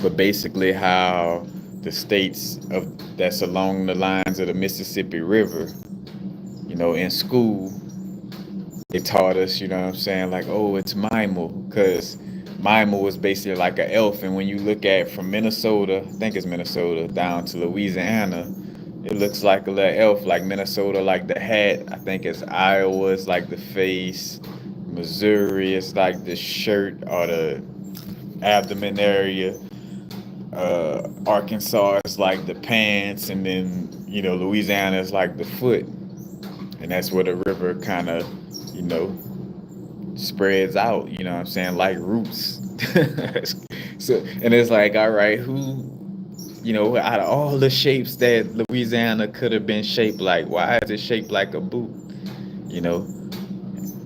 but basically how the states of that's along the lines of the Mississippi River, in school, it taught us, what I'm saying, like, oh, it's mimo, because mimo was basically like an elf. And when you look at from Minnesota, I think it's Minnesota, down to Louisiana, it looks like a little elf, like Minnesota, like the hat. I think it's Iowa, it's like the face. Missouri, it's like the shirt or the abdomen area. Arkansas is like the pants, and then Louisiana is like the foot, and that's where the river kind of spreads out. You know what I'm saying, like roots. So, and it's like, all right, who out of all the shapes that Louisiana could have been shaped like, why is it shaped like a boot? You know,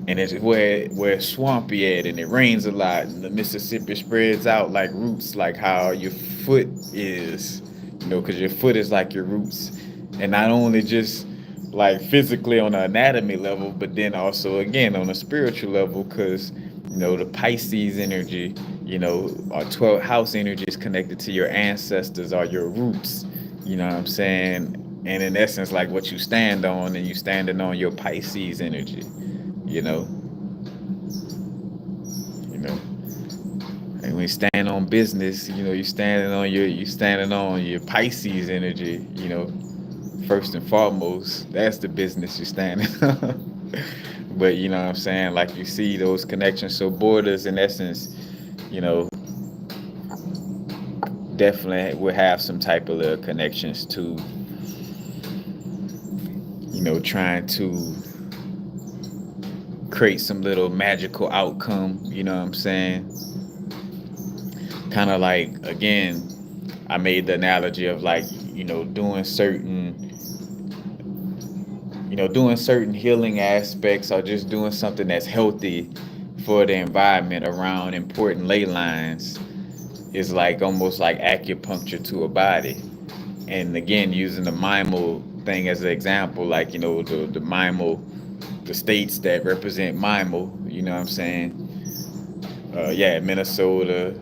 and it's where it's swampy at, and it rains a lot, and the Mississippi spreads out like roots, like how your foot is, because your foot is like your roots, and not only just like physically on an anatomy level, but then also again on a spiritual level, because The Pisces energy, or 12th house energy is connected to your ancestors or your roots. You know what I'm saying? And in essence, like what you stand on, and you standing on your Pisces energy. You know, you know. And when you stand on business, you standing on your Pisces energy. First and foremost, that's the business you're standing on. But you know what I'm saying? Like you see those connections. So borders, in essence, you know, definitely will have some type of connections to, trying to create some little magical outcome. You know what I'm saying? Kind of like, again, I made the analogy of like, doing certain healing aspects, or just doing something that's healthy for the environment around important ley lines is like almost like acupuncture to a body. And again, using the mimal thing as an example, like the mimal, the states that represent mimal, you know what I'm saying? Yeah, Minnesota,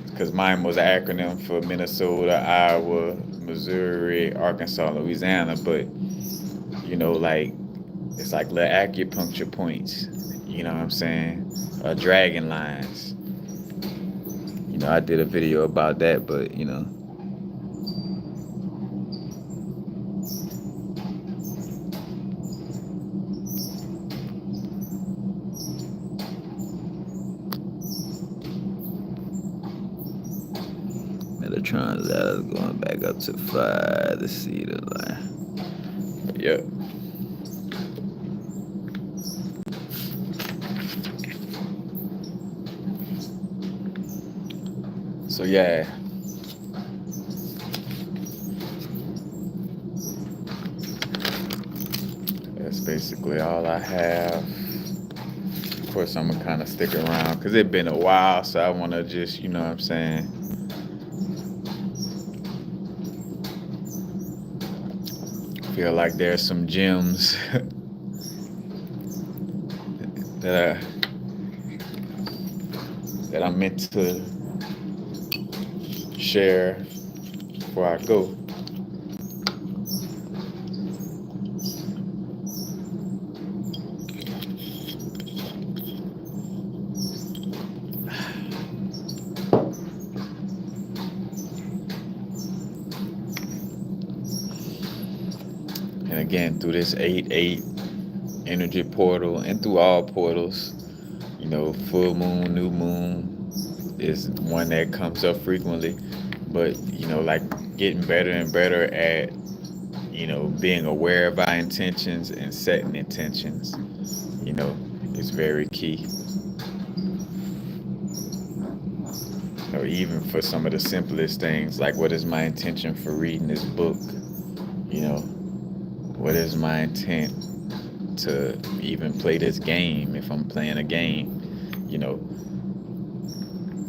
because mimal was an acronym for Minnesota, Iowa, Missouri, Arkansas, Louisiana. But like it's like little acupuncture points, you know what I'm saying? Dragon lines. I did a video about that, but Metatron's out going back up to 5 to see the line. Yep. So yeah. That's basically all I have. Of course, I'm gonna kind of stick around because it's been a while, so I want to just, you know what I'm saying, feel like there's some gems that I'm meant to share before I go. And again, through this 8/8 energy portal and through all portals, full moon, new moon is one that comes up frequently. But, like getting better and better at, being aware of our intentions and setting intentions, is very key. Even for some of the simplest things, like what is my intention for reading this book? What is my intent to even play this game if I'm playing a game?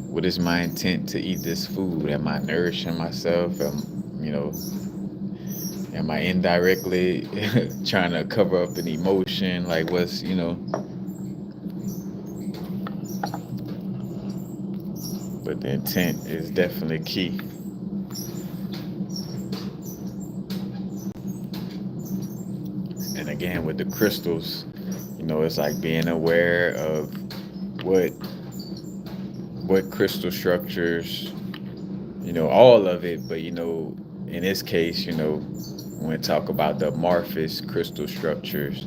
What is my intent to eat this food? Am I nourishing myself? Am I indirectly trying to cover up an emotion? Like but the intent is definitely key. And again, with the crystals, it's like being aware of what crystal structures, all of it, but in this case, when we talk about the amorphous crystal structures,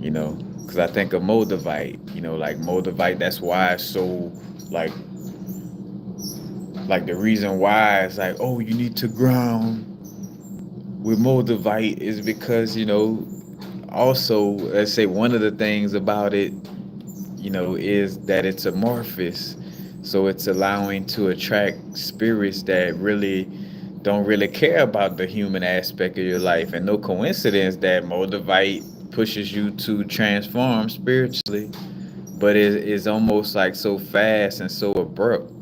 because I think of moldavite, like moldavite, that's why it's so like the reason why it's like, oh, you need to ground with moldavite is because, also, let's say one of the things about it, is that it's amorphous. So it's allowing to attract spirits that really don't really care about the human aspect of your life. And no coincidence that moldavite pushes you to transform spiritually, but it is almost like so fast and so abrupt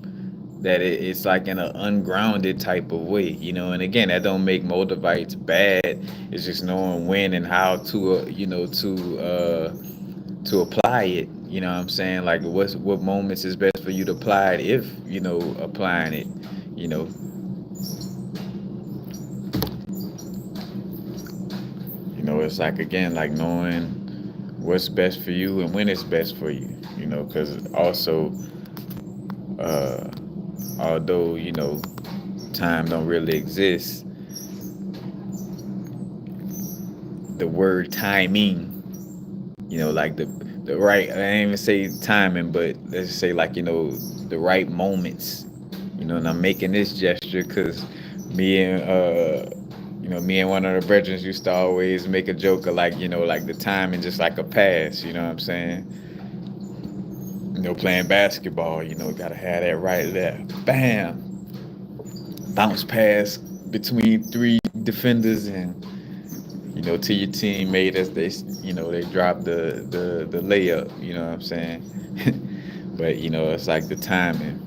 that it's like in an ungrounded type of way, and again, that don't make moldavites bad. It's just knowing when and how to to apply it, You know what I'm saying? Like what moments is best for you to apply it, if, applying it, you know. It's like, again, like knowing what's best for you and when it's best for you, because also, uh, although, time don't really exist, the word timing, like the right, I didn't even say timing, but let's just say, like, the right moments, and I'm making this gesture because me and, me and one of the brethren used to always make a joke of, like, like the timing just like a pass, you know what I'm saying? Playing basketball, gotta have that right there. Bam! Bounce pass between three defenders, and to your teammate as they drop the layup. You know what I'm saying? But it's like the timing.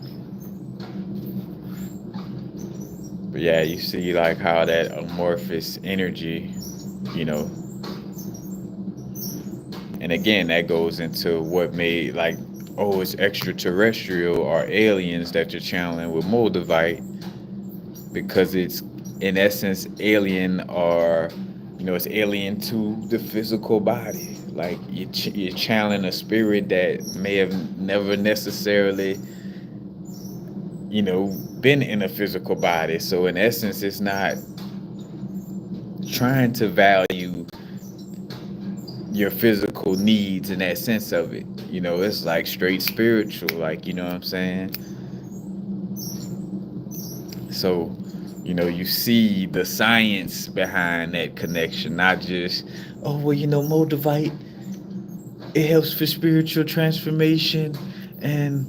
But yeah, you see like how that amorphous energy, you know, and again that goes into what made, like, oh, it's extraterrestrial or aliens that you're channeling with Moldavite, because it's in essence alien, or it's alien to the physical body. Like you're channeling a spirit that may have never necessarily been in a physical body. So in essence, it's not trying to value your physical needs in that sense of it. It's like straight spiritual, like, you know what I'm saying? So, you see the science behind that connection, not just, oh, well, Moldavite, it helps for spiritual transformation, and,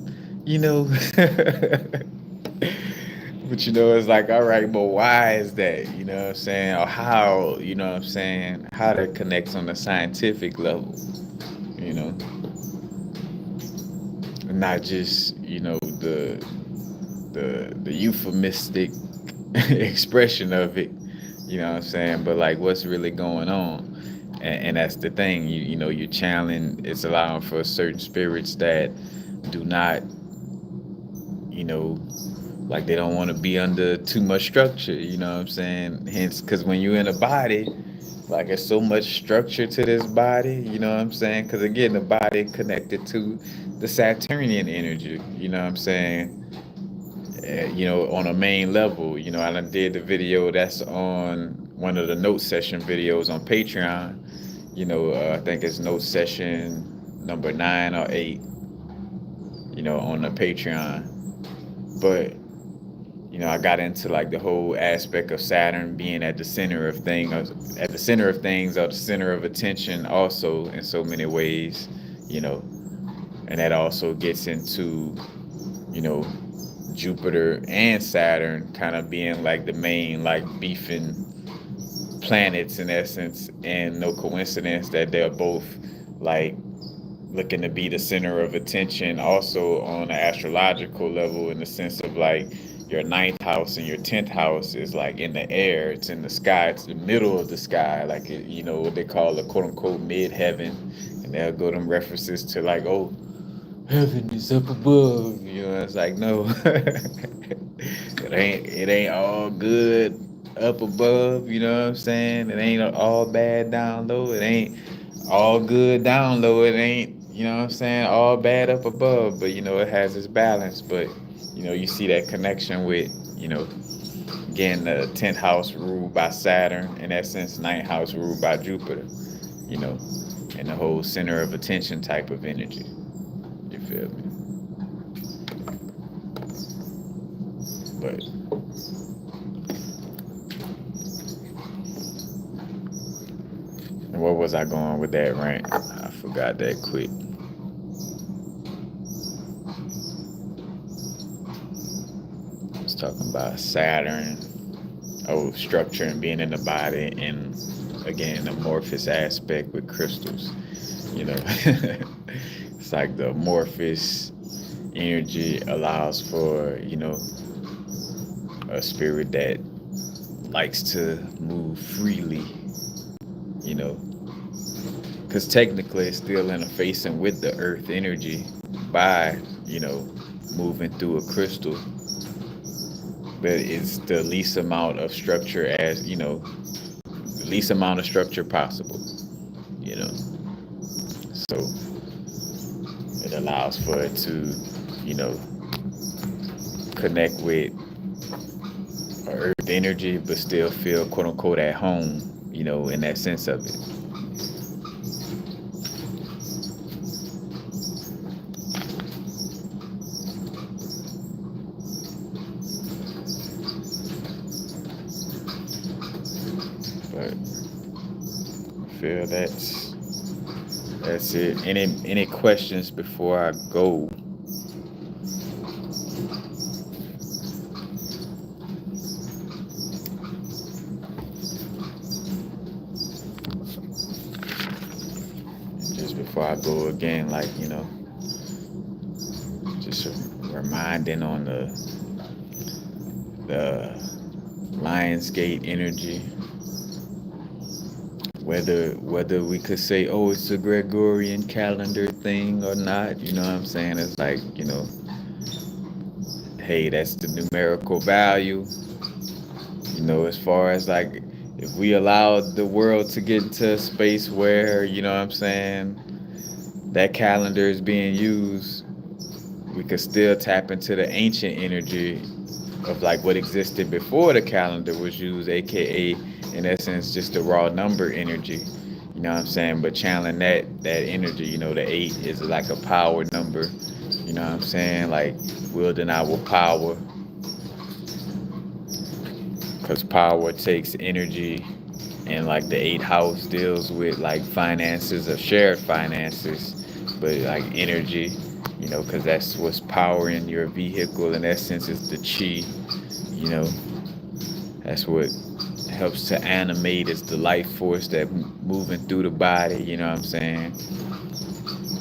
but, it's like, all right, but why is that? You know what I'm saying? Or how, what I'm saying? How that connects on the scientific level, you know? Not just, the euphemistic expression of it, you know what I'm saying? But like what's really going on. And that's the thing, you're channeling, it's allowing for certain spirits that do not, you know, like they don't want to be under too much structure, you know what I'm saying? Hence, because when you're in a body, like there's so much structure to this body, you know what I'm saying? Because again, the body connected to the Saturnian energy, you know what I'm saying? On a main level, I done did the video that's on one of the note session videos on Patreon. I think it's note session number 9 or 8, on the Patreon. But, I got into like the whole aspect of Saturn being at the center of things, or the center of attention also in so many ways, and that also gets into, you know, Jupiter and Saturn kind of being like the main, like, beefing planets in essence, and no coincidence that they're both like looking to be the center of attention also on an astrological level, in the sense of like your ninth house and your 10th house is like in the air, it's in the sky, it's the middle of the sky, like it, what they call a quote unquote mid heaven, and they'll go them references to like, oh, heaven is up above, it's like, no. It ain't all good up above, you know what I'm saying? It ain't all bad down low. It ain't all good down low. It ain't, what I'm saying, all bad up above. But it has its balance. But you see that connection with, again, the 10th house ruled by Saturn, in essence, ninth house ruled by Jupiter, and the whole center of attention type of energy. You feel me? But where was I going with that rant? I forgot that quick. I was talking about Saturn, structure and being in the body, and again, amorphous aspect with crystals. It's like the amorphous energy allows for, a spirit that likes to move freely, because because technically it's still interfacing with the earth energy by, moving through a crystal, but it's the least amount of structure the least amount of structure possible, you know. So it allows for it to, you know, connect with earth energy, but still feel quote unquote at home, in that sense of it. But I feel that's it. Any questions before I go? Just before I go again, just reminding on the Lionsgate energy. Whether we could say, oh, it's a Gregorian calendar thing or not, you know what I'm saying? It's like, hey, that's the numerical value. As far as like, if we allowed the world to get into a space where, you know what I'm saying, that calendar is being used, we could still tap into the ancient energy of like what existed before the calendar was used, aka in essence just the raw number energy, you know what I'm saying, but channeling that energy, the 8 is like a power number, you know what I'm saying, like wielding our power, because power takes energy, and like the 8th house deals with like finances or shared finances, but like energy, because that's what's powering your vehicle in essence, is the chi, that's what helps to animate, is the life force that moving through the body, you know what I'm saying?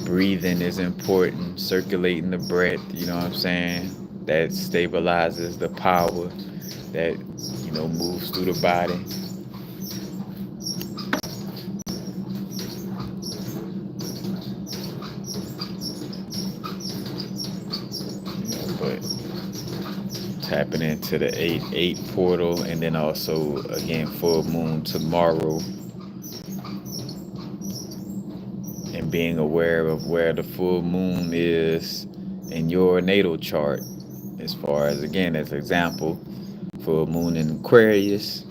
Breathing is important, circulating the breath, you know what I'm saying? That stabilizes the power that, moves through the body. But tapping into the 8 portal, and then also again full moon tomorrow, and being aware of where the full moon is in your natal chart, as far as, again, as example, full moon in Aquarius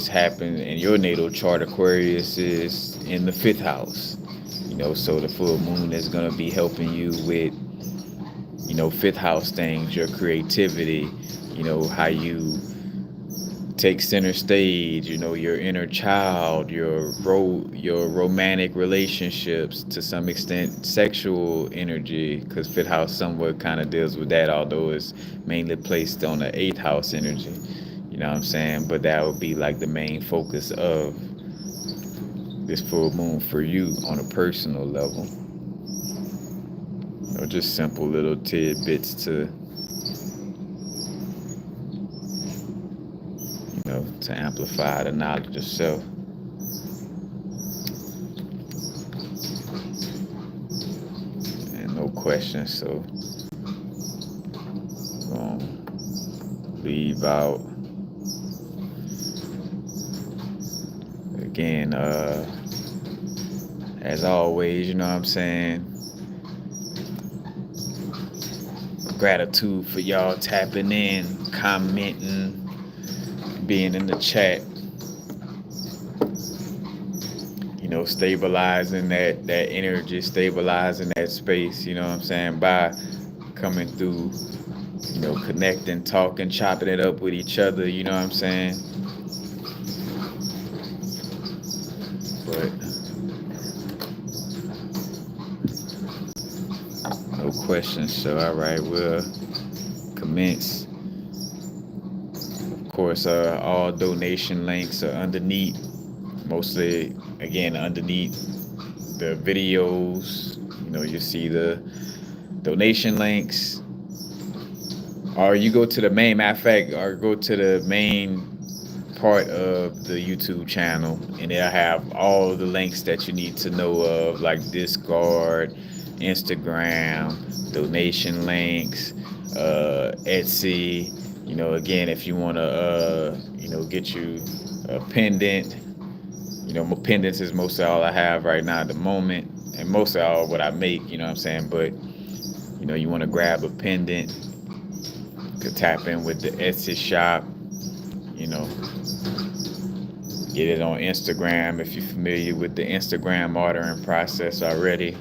happens in your natal chart. Aquarius is in the 5th house, so the full moon is going to be helping you with 5th house things, your creativity, how you take center stage, your inner child, your romantic relationships, to some extent sexual energy, because 5th house somewhat kind of deals with that, although it's mainly placed on the 8th house energy, you know what I'm saying? But that would be like the main focus of this full moon for you on a personal level. Just simple little tidbits to to amplify the knowledge of self. And no questions, so we're gonna leave out again, as always, you know what I'm saying, gratitude for y'all tapping in, commenting, being in the chat, stabilizing that energy, stabilizing that space, you know what I'm saying, by coming through, connecting, talking, chopping it up with each other, you know what I'm saying? But no questions, so all right, we'll commence. Of course, all donation links are underneath, mostly, again, underneath the videos. You see the donation links, or you go to the main, matter of fact, or go to the main part of the YouTube channel, and it'll have all the links that you need to know of, like Discord, Instagram, donation links, Etsy. Again, if you want to, get you a pendant. My pendants is most of all I have right now at the moment, and most of all what I make. You know what I'm saying? But you want to grab a pendant, you could tap in with the Etsy shop. Get it on Instagram if you're familiar with the Instagram ordering process already.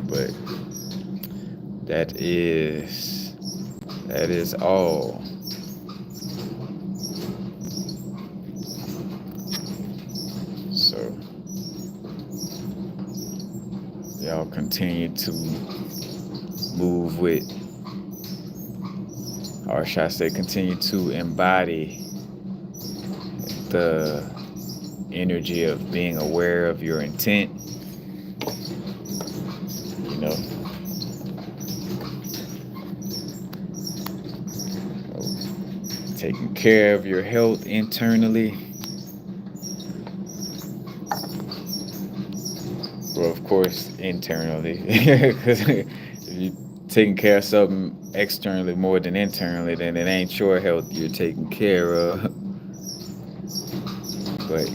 But that is all. So y'all continue to move with, or should I say, continue to embody the energy of being aware of your intent. Taking care of your health internally. Well, of course, internally. Because if you're taking care of something externally more than internally, then it ain't your health you're taking care of. But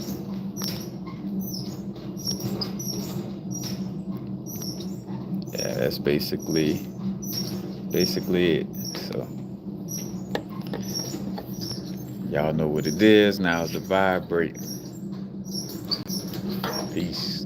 yeah, that's basically it. So y'all know what it is. Now it's the vibrate. Peace.